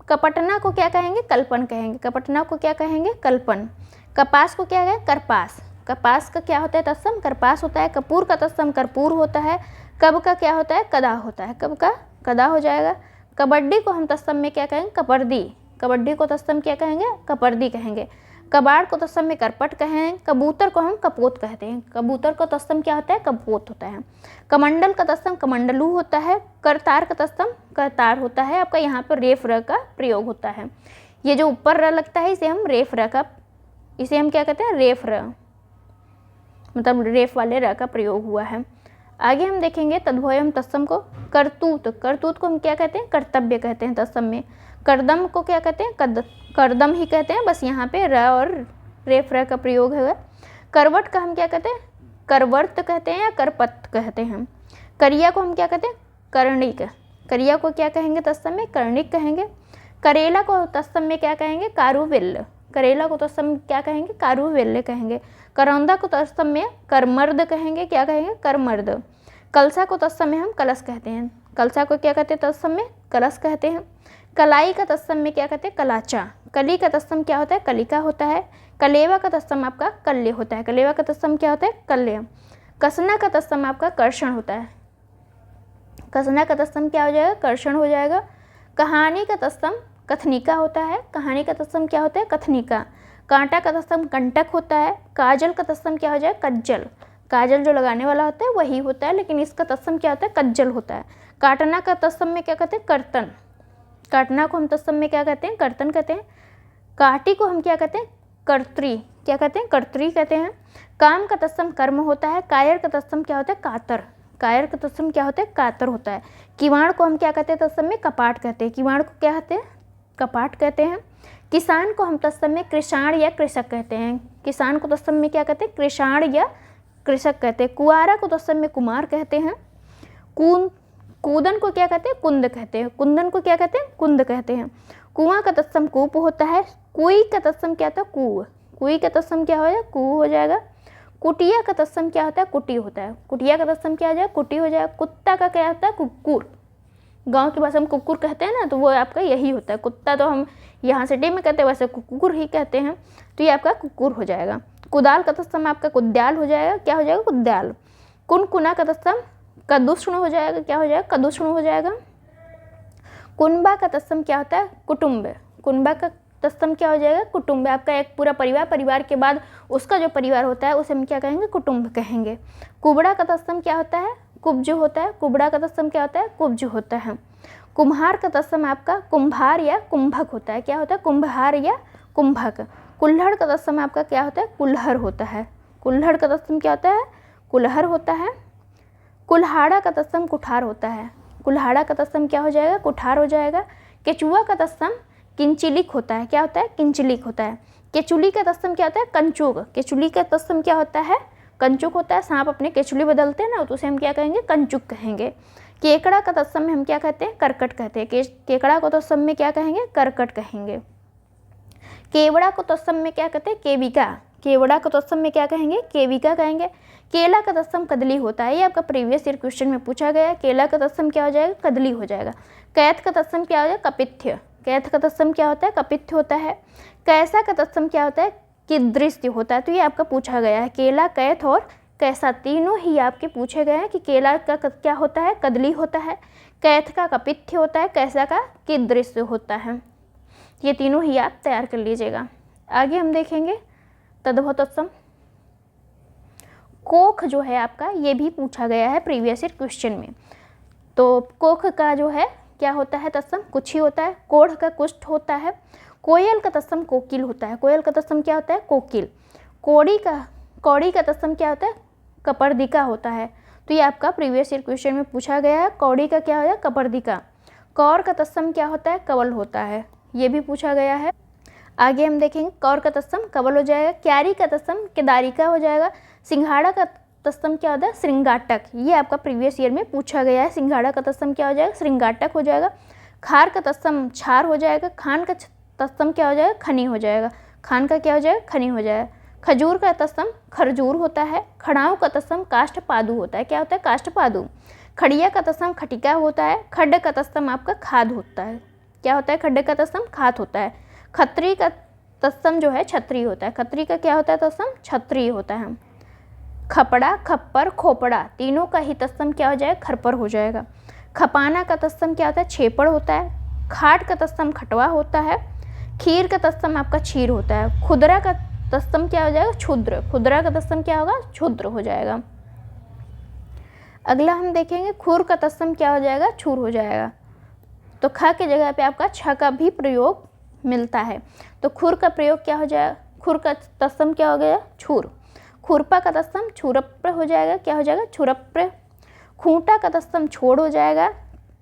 कपटना को क्या कहेंगे? कल्पन कहेंगे। कपटना को क्या कहेंगे? कल्पन। कपास को क्या कहेंगे? करपास। कपास का क्या होता है तत्सम? करपास होता है। कपूर का तत्सम कर्पूर होता है। कब का क्या होता है? कदा होता है। कब का? कदा हो जाएगा। कबड्डी को हम तत्सम में क्या कहेंगे? कबड्डी। कबड्डी को तत्सम क्या कहेंगे? कबड्डी कहेंगे। कबाड़ को तत्सम में करपट कहेंगे। कबूतर को हम कपोत कहते हैं। कबूतर का तत्सम क्या होता है? कपोत होता है। कमंडल का तत्सम कमंडलू होता है। करतार का तत्सम करतार होता है। आपका यहाँ पर रेफ र का प्रयोग होता है। ये जो ऊपर र लगता है इसे हम रेफ र का, इसे हम क्या कहते हैं? रेफ र, मतलब रेफ वाले र का प्रयोग हुआ है। आगे हम देखेंगे तद्भवयम तत्सम को। करतूत, करतूत को हम क्या कहते हैं? कर्तव्य कहते हैं तत्सम में। करदम को क्या कहते हैं? करदम ही कहते हैं, बस यहाँ पे र और रेफ र का प्रयोग है। करवट का हम क्या कहते हैं? करवर्त कहते हैं या करपत कहते हैं। करिया को हम क्या कहते हैं? कर्णिक। करिया को क्या कहेंगे तत्सम में? कर्णिक कहेंगे। करेला को तत्सम में क्या कहेंगे? कारुविल्ल। करेला को तत्सम में क्या कहेंगे? कारुविल्ल कहेंगे। करौंदा को तत्सम में करमर्द कहेंगे। क्या कहेंगे? करमर्द। कलसा को तत्सम में हम कलश कहते हैं। कलसा को क्या कहते हैं तत्सम में? कलश कहते हैं। कलाई का तत्सम में क्या कहते हैं? कलाचा। कली का तत्सम क्या होता है? कलिका होता है। कलेवा का तत्सम आपका कल्य होता है। कलेवा का तत्सम क्या होता है? कल्य। कसना का तत्सम आपका कर्षण होता है। कसना का तत्सम क्या हो जाएगा? कर्षण हो जाएगा। कहानी का तत्सम कथनिका होता है। कहानी का तत्सम क्या होता है? कथनिका। कांटा का तत्सम कंटक होता है। काजल का तत्सम क्या हो जाएगा? कज्जल। काजल जो लगाने वाला होता है वही होता है, लेकिन इसका तत्सम क्या होता है? कज्जल होता है। काटना का तत्सम में क्या कहते हैं? कर्तन। काटना को हम तत्सम में क्या कहते हैं? कर्तन कहते हैं। काटी को हम क्या कहते हैं? कर्त्री। क्या कहते हैं? कर्त्री कहते हैं। काम का तत्सम कर्म होता है। कायर का तत्सम क्या होता है? कातर। कायर का तत्सम क्या होता है? कातर होता है। किवाड़ को हम क्या कहते हैं तत्सम में? कपाट कहते हैं। किवाड़ को क्या कहते हैं? कपाट कहते हैं। किसान को हम तत्सम में कृषाण या कृषक कहते हैं। किसान को तत्सम में क्या कहते हैं? कृषाण या कृषक कहते हैं। कुआरा को तत्सम में कुमार कहते हैं। कूदन को क्या कहते हैं? कुंद कहते हैं। कुंदन को क्या कहते हैं? कुंद कहते हैं। कुआं का तत्सम कूप होता है। कुई का तत्सम क्या होता है? कुएं। कुई का तत्सम क्या हो जाएगा? कू हो जाएगा। कुटिया का तत्सम क्या होता है? कुटी होता है। कुटिया का तत्सम क्या हो जाएगा? कुटी हो जाएगा। कुत्ता का क्या होता है? कुक्कुर। गांव की भाषा में कुक्कुर कहते हैं ना, तो वो आपका यही होता है। कुत्ता तो हम यहाँ सिटी में कहते हैं, वैसे कुक्कुर ही कहते हैं, तो ये आपका कुक्कुर हो जाएगा। कुदाल का तत्सम आपका कुद्याल हो जाएगा। क्या हो जाएगा? कुद्याल। कुनकुना का तत्सम कदुष्ण हो जाएगा। क्या हो जाएगा? कदुष्ण हो जाएगा। कुनबा का तत्सम क्या होता है? कुटुंब। कुनबा का तत्सम क्या हो जाएगा? कुटुंब। आपका एक पूरा परिवार, परिवार के बाद उसका जो परिवार होता है उसे हम क्या कहेंगे? कुटुंब कहेंगे। कुबड़ा का तत्सम क्या होता है? कुब्ज होता है। कुबड़ा का तत्सम क्या होता है? कुब्ज होता है। कुम्हार का तत्सम आपका कुम्हार या कुंभक होता है। क्या होता है? कुम्हार या कुंभक। कुल्हड़ का तत्सम आपका क्या होता है? कुल्हड़ होता है। कुल्हड़ का तत्सम क्या होता है? कुल्हड़ होता है। कुल्हाड़ा का तत्सम कुठार होता है। कुल्हाड़ा का तत्सम क्या हो जाएगा? कुठार हो जाएगा। केचुआ का तत्सम किंचिलिक होता है। क्या होता है? किंचिलिक होता है। केचुली का तत्सम क्या होता है? कंचुक। केचुली का तत्सम क्या होता है? कंचुक होता है। सांप अपने केचुली बदलते हैं ना, तो उसे हम क्या कहेंगे? कंचुक कहेंगे। केकड़ा का तत्सम में हम क्या कहते हैं? करकट कहते हैं। केकड़ा को तत्सम में क्या कहेंगे? करकट कहेंगे। केवड़ा को तत्सम में क्या कहते हैं? केविका। केवड़ा को तत्सम में क्या कहेंगे? केविका कहेंगे। केला का तत्सम कदली होता है। ये आपका प्रीवियस ईयर क्वेश्चन में पूछा गया है। केला का तत्सम क्या हो जाएगा? कदली हो जाएगा। कैथ का तत्सम क्या हो जाएगा? कपिथ्य। कैथ का तत्सम क्या होता है? कपिथ्य होता है। कैसा का तत्सम क्या होता है? किदृश्य होता है। तो ये आपका पूछा गया है। केला, कैथ और कैसा तीनों ही आपके पूछे गए हैं कि केला का क्या होता है? कदली होता है। कैथ का कपिथ्य होता है। कैसा का किदृश्य होता है। ये तीनों ही आप तैयार कर लीजिएगा। आगे हम देखेंगे तद्भव तत्सम। कोख जो है आपका, ये भी पूछा गया है प्रीवियस ईयर क्वेश्चन में। तो कोख का जो है क्या होता है? तत्सम कुछ ही होता है। कोढ़ का कुष्ठ होता है। कोयल का तत्सम कोकिल होता है। कोयल का तत्सम क्या होता है? कोकिल। कौड़ी का तत्सम क्या होता है? कपर्दिका होता है। तो ये आपका प्रीवियस ईयर क्वेश्चन में पूछा गया है। कौड़ी का क्या होता है? कपर्दिका। कौर का तत्सम क्या होता है? कवल होता है। ये भी पूछा गया है। आगे हम देखेंगे कौर का तत्सम कवल हो जाएगा। क्यारी का तत्सम केदारिका हो जाएगा। सिंघाड़ा का तत्सम क्या होता है? श्रृंगाटक। ये आपका प्रीवियस ईयर में पूछा गया है। सिंघाड़ा का तत्सम क्या हो जाएगा? श्रृंगाटक हो जाएगा। खार का तत्सम छार हो जाएगा। खान का तत्सम क्या हो जाएगा? खनी हो जाएगा। खान का क्या हो जाएगा? खनी हो जाएगा। खजूर का तत्सम खरजूर होता है। खड़ाऊ का तत्सम काष्ठपादु होता है। क्या होता है? काष्ठपादु। खड़िया का तत्सम खटिका होता है। खड्ड का तत्सम आपका खाद होता है। क्या होता है? खड्ड का तत्सम खाद होता है। खत्री का तत्सम जो है छत्री होता है। खत्री का क्या होता है? तत्सम छत्री होता है। खपड़ा, खप्पर, खोपड़ा तीनों का ही तत्सम क्या हो जाएगा? खरपर हो जाएगा। खपाना का तत्सम क्या होता है? छेपड़ होता है। खाट का तत्सम खटवा होता है। खीर का तत्सम आपका क्षीर होता है। खुदरा का तत्सम क्या हो जाएगा? क्षुद्र। खुदरा का तत्सम क्या होगा? क्षुद्र हो जाएगा। अगला हम देखेंगे खुर का तत्सम क्या हो जाएगा? छूर हो जाएगा। तो ख की जगह पे आपका छ का भी प्रयोग मिलता है। तो खुर का प्रयोग क्या हो जाएगा? खुर का तत्सम क्या हो गया? छूर। खुरपा का तत्सम छुरप्र हो जाएगा। क्या हो जाएगा? छुरप्र। खूंटा का तत्सम छोड़ हो जाएगा।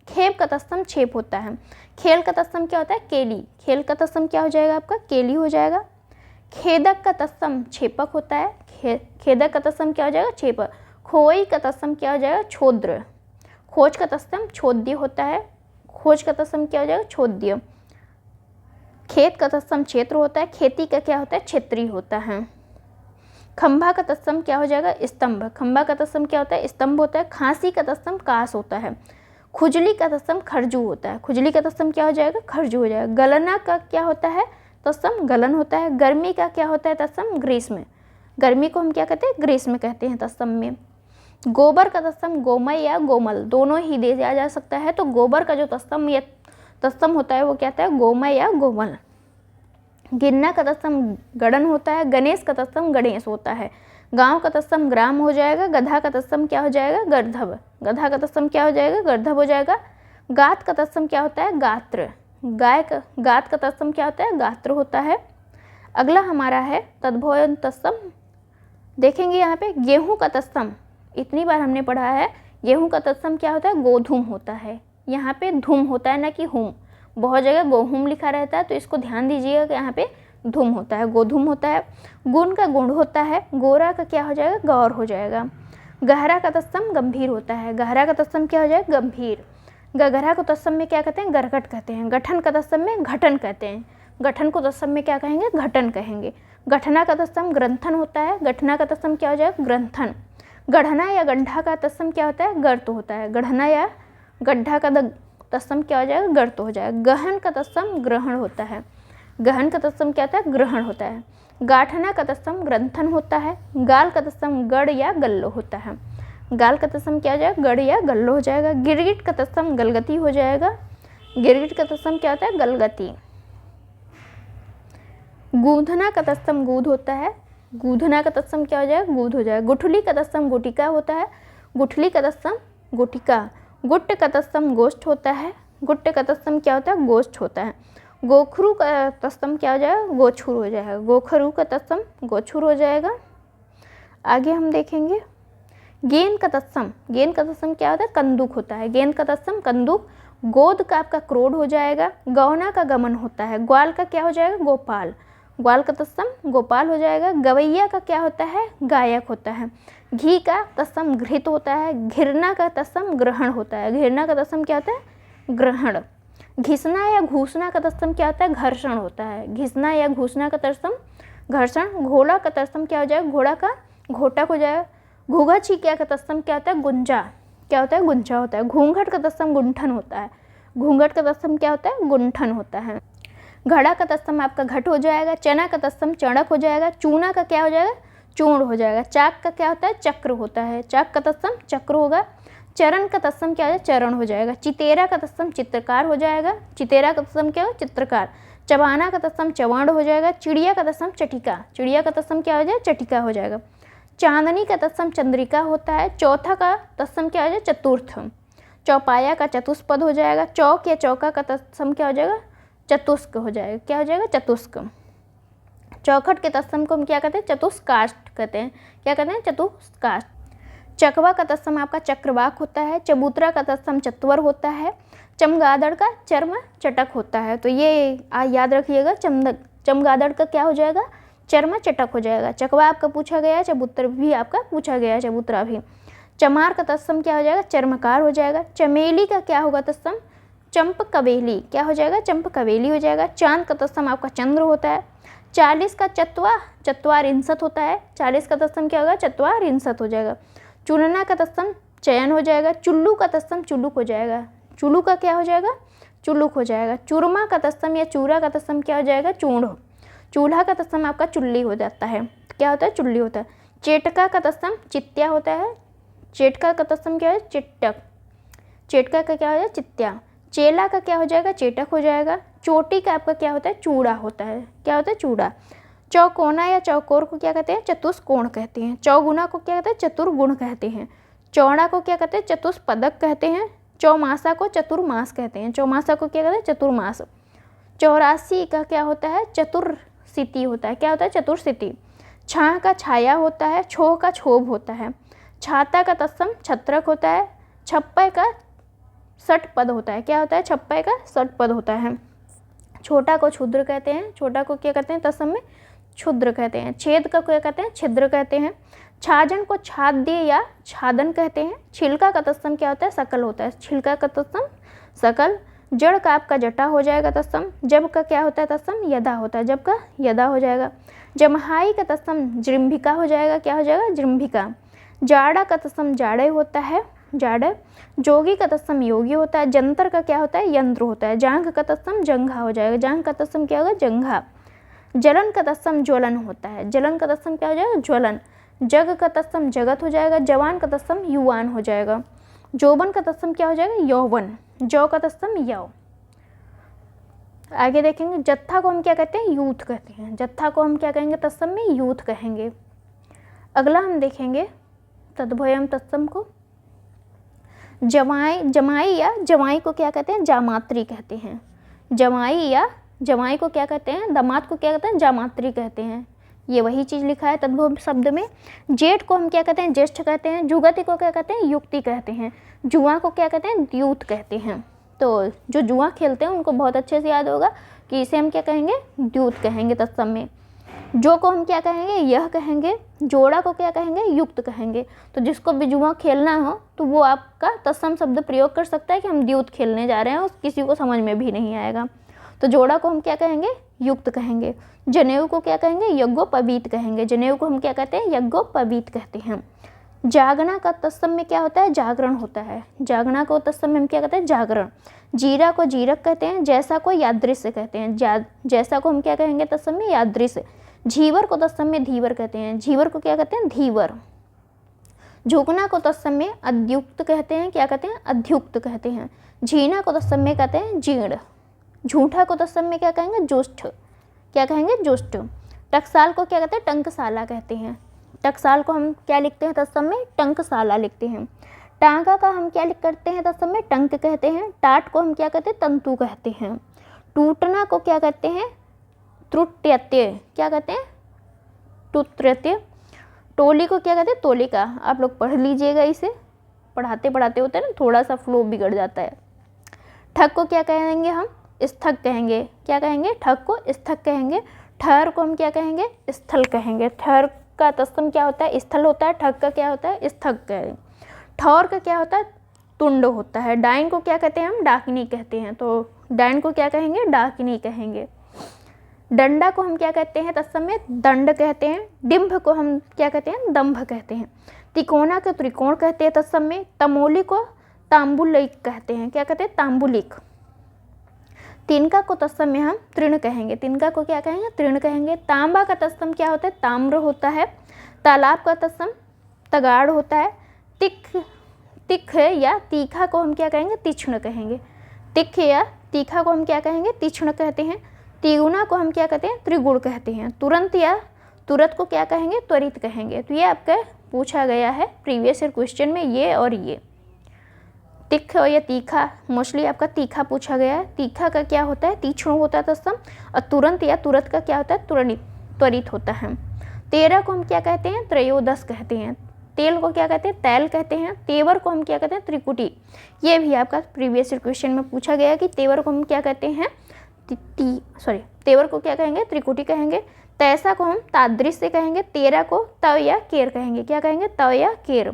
खेप का तत्सम छेप होता है। खेल का तत्सम क्या होता है? केली। खेल का तत्सम क्या हो जाएगा? आपका केली हो जाएगा। खेदक का तत्सम छेपक होता है। खेदक का तत्सम क्या हो जाएगा? छेपक। खोई का तत्सम क्या हो जाएगा? छोद्र। खोज का तत्सम छोद्य होता है। खोज का तत्सम क्या हो जाएगा? छोद्य। खेत का तत्सम क्षेत्र होता है। खेती का क्या होता है? क्षेत्रीय होता है। खंभा का तत्सम क्या हो जाएगा? स्तंभ। खंभा का तत्सम क्या होता है? स्तंभ होता है। खांसी का तत्सम कास होता है। खुजली का तत्सम खरजू होता है। खुजली का तत्सम क्या हो जाएगा? खरजू हो जाएगा। गलना का क्या होता है? तत्सम गलन होता है। गर्मी का क्या होता है? तत्सम ग्रीष्म। गर्मी को हम क्या कहते हैं? ग्रीष्म कहते हैं तत्सम में। गोबर का तत्सम गोमय या गोमल दोनों ही दिया जा सकता है। तो गोबर का जो तत्सम होता है वो क्या होता है? गोमय या गोमल। गिन्ना का तत्सम गड़न होता है। गणेश का तत्सम गणेश होता है। गांव का तत्सम ग्राम हो जाएगा। गधा का तत्सम क्या हो जाएगा? गर्धव। गधा का तत्सम क्या हो जाएगा? गर्धव हो जाएगा। गात का तत्सम क्या होता है? गात्र। गात का तत्सम क्या होता है? गात्र होता है। अगला हमारा है तद्भव तत्सम। देखेंगे यहाँ पे गेहूं का तत्सम, इतनी बार हमने पढ़ा है। गेहूं का तत्सम क्या होता है? गोधूम होता है। यहाँ पे धूम होता है ना कि हुम। बहुत जगह गोहूम लिखा रहता है, तो इसको ध्यान दीजिएगा कि यहाँ पे धूम होता है, गोधूम होता है। गुण का गुण होता है। गोरा का क्या हो जाएगा? गौर हो जाएगा। गहरा का तत्सम गंभीर होता है। गहरा का तत्सम क्या हो जाएगा? गंभीर। गहरा को तत्सम में क्या कहते हैं? गरगट कहते हैं। गठन का तत्सम में घटन कहते हैं। गठन को तत्सम में क्या कहेंगे? घटन कहेंगे। गठना का तत्सम ग्रंथन होता है, गठना का तत्सम क्या हो जाएगा, ग्रंथन। गढ़ना या गड्ढा का तत्सम क्या होता है, गर्त होता है, गढ़ना या गड्ढा का तत्सम क्या हो जाएगा, गर्त हो जाएगा। गहन का तत्सम ग्रहण होता है, गहन का तत्सम क्या होता है, ग्रहण होता है। गाठना का तत्सम ग्रंथन होता है, गाल का तत्सम गढ़ या गल्लो होता है, गाल का तत्सम क्या हो जाएगा, गढ़ या गल्लो हो जाएगा। गिरगिट का तत्सम गलगति हो जाएगा, गिरगिट का तत्सम क्या होता है, गलगति। गूंधना का तत्सम गूध होता है, गूंधना का तत्सम क्या हो जाएगा, गूध हो जाएगा। गुठली का तत्सम गुटिका होता है, गुठली का तत्सम गुटिका। गुट्ट का तत्सम गोष्ठ होता है, गुट्ट का तत्सम क्या होता है, गोष्ठ होता है। गोखरू का तत्सम क्या हो जाएगा, गोछुर हो जाएगा, गोखरू का तत्सम गोछुर हो जाएगा। आगे हम देखेंगे गेंद का तत्सम, गेंद का तत्सम क्या होता है, कंदुक होता है, गेंद का तत्सम कंदुक। गोद का आपका क्रोध हो जाएगा, गौना का गमन होता है, ग्वाल का क्या हो जाएगा, गोपाल, ग्वाल का तत्सम गोपाल हो जाएगा। गवैया का क्या होता है, गायक होता है। घी का तत्सम घृत होता है, घिरना का तत्सम ग्रहण होता है, घिरना का तत्सम क्या होता है, ग्रहण। घिसना या घूसना का तत्सम क्या होता है, घर्षण होता है, घिसना या घूसना का तत्सम घर्षण। घोड़ा का तत्सम क्या हो जाएगा, घोड़ा का घोटक हो जाएगा। घूघा छीकिया का तत्सम क्या होता है, गुंजा, क्या होता है, गुंजा होता है। घूंघट का तत्सम गुंठन होता है, घूंघट का तत्सम क्या होता है, गुंठन होता है। घड़ा का तत्सम आपका घट हो जाएगा, चना का तत्सम चणक हो जाएगा, चूना का क्या हो जाएगा, चूर्ण हो जाएगा। चाक का क्या होता है, चक्र होता है, चाक का तत्सम चक्र होगा। चरण का तत्सम क्या हो जाएगा, चरण हो जाएगा। चितेरा का तत्सम चित्रकार हो जाएगा, चितेरा का तत्सम क्या हो, चित्रकार। चबाना का तत्सम चवाण हो जाएगा। चिड़िया का तत्सम चटिका, चिड़िया का तत्सम क्या हो जाएगा, चटिका हो जाएगा। चांदनी का तत्सम चंद्रिका होता है। चौथा का तत्सम क्या हो जाएगा, चतुर्थ। चौपाया का चतुष्पद हो जाएगा। चौक या चौका का तत्सम क्या हो जाएगा, चतुष्क हो जाएगा, क्या हो जाएगा, चतुष्क। चौखट के तत्सम को हम क्या कहते हैं, चतुष्काष्ठ कहते हैं, क्या कहते हैं, चतुष्काष्ठ। चकवा का तत्सम आपका चक्रवाक होता है। चबूतरा का तत्सम चत्वर होता है। चमगादड़ का चर्म चटक होता है, तो ये याद रखिएगा, चमगादड़ का क्या हो जाएगा, चर्म चटक हो जाएगा। चकवा आपका पूछा गया है, चबूतर भी आपका पूछा गया है, चबूतरा भी। चमार का तत्सम क्या हो जाएगा, चर्मकार हो जाएगा। चमेली का क्या होगा तत्सम, चंप कवेली, क्या हो जाएगा, चंप कवेली हो जाएगा। चांद का तत्सम आपका चंद्र होता है। 40 का चत्वारिंसत होता है, 40 का तत्सम क्या होगा, चत्वारिंसत हो जाएगा। चुनना का तत्सम चयन हो जाएगा। चुल्लू का तत्सम चुल्लुक हो जाएगा, चुल्लू का क्या हो जाएगा, चुल्लुक हो जाएगा। चूरमा का तत्सम या चूरा का तत्सम क्या हो जाएगा, चूर्ण। चूल्हा का तत्सम आपका चुल्ली हो जाता है, क्या होता है, चुल्ली होता है। चेटका का तत्सम चित्या होता है, चेटका का तत्सम क्या है, चिट्टक, चेटका का क्या हो जाएगा, चित्या। चेला का क्या हो जाएगा, चेटक हो जाएगा। चोटी का आपका क्या होता है, चूड़ा होता है, क्या होता है, चूड़ा। चौकोना या चौकोर को क्या कहते हैं, चतुष्कोण कहते हैं। चौगुना को क्या कहते हैं, चतुर्गुण कहते हैं। चौड़ा को क्या कहते हैं, चतुष्पदक कहते हैं। चौमासा को चतुर्मास कहते हैं, चौमासा को क्या कहते हैं, चतुर्मास। 84 का क्या होता है, चतुर्सिति होता है, क्या होता है, चतुर्सिति। छाह का छाया होता है। छोह का क्षोभ होता है। छाता का तत्सम छत्रक होता है। छप्पय का षटपद होता है, क्या होता है, छप्पय का षटपद होता है। छोटा को क्षुद्र कहते हैं, छोटा को क्या कहते हैं, तत्सम में क्षुद्र कहते हैं। छेद का क्या कहते हैं, छिद्र कहते हैं। छाजन को छाद्य या छादन कहते हैं। छिलका का तत्सम क्या होता है, सकल होता है, छिलका का तत्सम सकल। जड़ का आपका जटा हो जाएगा तत्सम। जब का क्या होता है तत्सम, यदा होता है, जब का यदा हो जाएगा। जमहाई का तत्सम जृंभिका हो जाएगा, क्या हो जाएगा, जृंभिका। जाड़ा का तत्सम जाड़े होता है, जाड़। जोगी का तत्सम योगी होता है। जंतर का क्या होता है, यंत्र होता है। जांघ का तत्सम जंघा हो जाएगा, जांघ का तत्सम क्या होगा, जंघा। जलन का तत्सम ज्वलन होता है, जलन का तत्सम क्या हो जाएगा, ज्वलन। जग का तत्सम जगत हो जाएगा। जवान का तत्सम युवान हो जाएगा। जोबन का तत्सम क्या हो जाएगा, यौवन। जौ का तत्सम यौ। आगे देखेंगे जत्था को हम क्या कहते हैं, यूथ कहते हैं, जत्था को हम क्या कहेंगे, तत्सम में यूथ कहेंगे। अगला हम देखेंगे तद्भयम तत्सम को। जमाई या जमाई को क्या कहते हैं, जामात्री कहते हैं। जमाई या जमाई को क्या कहते हैं, दामाद को क्या कहते हैं, जामात्री कहते हैं। ये वही चीज़ लिखा है तद्भव शब्द में। जेठ को हम क्या कहते हैं, ज्येष्ठ कहते हैं। जुगति को क्या कहते हैं, युक्ति कहते हैं। जुआ को क्या कहते हैं, द्यूत कहते हैं। तो जो जुआ खेलते हैं उनको बहुत अच्छे से याद होगा कि इसे हम क्या कहेंगे, द्यूत कहेंगे तत्सम में। जो को हम क्या कहेंगे, यह कहेंगे। जोड़ा को क्या कहेंगे, युक्त कहेंगे। तो जिसको भी जुआ खेलना हो तो वो आपका तत्सम शब्द प्रयोग कर सकता है कि हम द्यूत खेलने जा रहे हैं, और किसी को समझ में भी नहीं आएगा। तो जोड़ा को हम क्या कहेंगे, युक्त कहेंगे। जनेऊ को क्या कहेंगे, यज्ञोपवीत कहेंगे। जनेऊ को हम क्या कहते हैं, यज्ञोपवीत कहते हैं। जागना का तत्सम में क्या होता है, जागरण होता है। जागना को तत्सम में हम क्या कहते हैं, जागरण। जीरा को जीरक कहते हैं। जैसा को यादृश्य कहते हैं। जैसा को हम क्या कहेंगे तत्सम में, यादृश्य। झीवर को तत्सम में धीवर कहते हैं। झीवर को क्या कहते हैं, धीवर। झुकना को तत्सम में अद्युक्त कहते हैं। क्या कहते हैं, अध्युक्त कहते हैं। झीना को तत्सम में कहते हैं जीर्ण। झूठा को तत्सम में क्या कहेंगे, जोष्ठ। क्या कहेंगे, जोष्ठ। टकसाल को क्या कहते हैं, टंकसाला कहते हैं। टकसाल को हम क्या लिखते हैं तत्सम में, टंकसाला लिखते हैं। टांका का हम क्या लिख करते हैं तत्सम में, टंक कहते हैं। टाट को हम क्या कहते हैं, तंतु कहते हैं। टूटना को क्या कहते हैं, त्रुट्यत्य। क्या कहते हैं, टुत्रत्य। टोली को क्या कहते हैं, तोलिका। आप लोग पढ़ लीजिएगा इसे, पढ़ाते पढ़ाते होते हैं ना थोड़ा सा फ्लो बिगड़ जाता है। ठग को क्या कहेंगे हम, स्थक कहेंगे। क्या कहेंगे, ठग को स्थक कहेंगे। ठहर को हम क्या कहेंगे, स्थल कहेंगे। ठहर का तत्सम क्या होता है, स्थल होता है। ठग का क्या होता है, स्थक कहेंगे। ठौर का क्या होता है, तुंड होता है। डाइन को क्या कहते हैं हम, डाकिनी कहते हैं। तो डाइन को क्या कहेंगे, डाकिनी कहेंगे। डंडा को हम क्या कहते हैं तत्सम में, दंड कहते हैं। डिंभ को हम क्या कहते हैं, दंभ कहते हैं। तिकोना को त्रिकोण कहते हैं तत्सम में। तमोली को तांबुलिक कहते हैं। क्या कहते हैं, तांबुलिक। तिनका को तत्सम में हम तृण कहेंगे। तिनका को क्या कहेंगे, तृण कहेंगे। तांबा का तत्सम क्या होता है, ताम्र होता है। तालाब का तत्सम तगाड़ होता है। तिख या तीखा को हम क्या कहेंगे, तीक्ष्ण कहेंगे। तिख या तीखा को हम क्या कहेंगे, तीक्ष्ण कहते हैं। तिगुना को हम क्या कहते हैं, त्रिगुण कहते हैं। तुरंत या तुरंत को क्या कहेंगे, त्वरित कहेंगे। तो ये आपका पूछा गया है प्रीवियस ईयर क्वेश्चन में, ये और ये। तिख या तीखा, मोस्टली आपका तीखा पूछा गया है। तीखा का क्या होता है, तीक्ष्ण होता है तत्सम। और तुरंत या तुरंत का क्या होता है, त्वरित होता है। 13 को हम क्या कहते हैं, त्रयोदश कहते हैं। तेल को क्या कहते हैं, तैल कहते हैं। तेवर को हम क्या कहते हैं, त्रिकुटी। ये भी आपका प्रीवियस ईयर क्वेश्चन में पूछा गया कि तेवर को हम क्या कहते हैं, तेवर को क्या कहेंगे, त्रिकुटी कहेंगे। तैसा को हम तादृश्य कहेंगे। तेरा को तव या केर कहेंगे। क्या कहेंगे, तव या केर।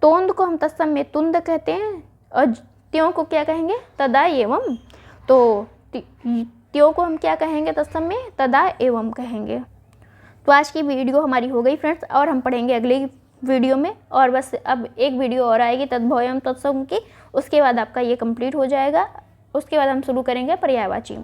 तोंद को हम तत्सम में तुंद कहते हैं। और त्यों को क्या कहेंगे, तदा एवं। तो त्यों को हम क्या कहेंगे तत्सम में, तदा एवं कहेंगे। तो आज की वीडियो हमारी हो गई फ्रेंड्स, और हम पढ़ेंगे अगले वीडियो में। और बस अब एक वीडियो और आएगी तद्भव एवं तत्सम की, उसके बाद आपका ये कंप्लीट हो जाएगा। उसके बाद हम शुरू करेंगे पर्यायवाची।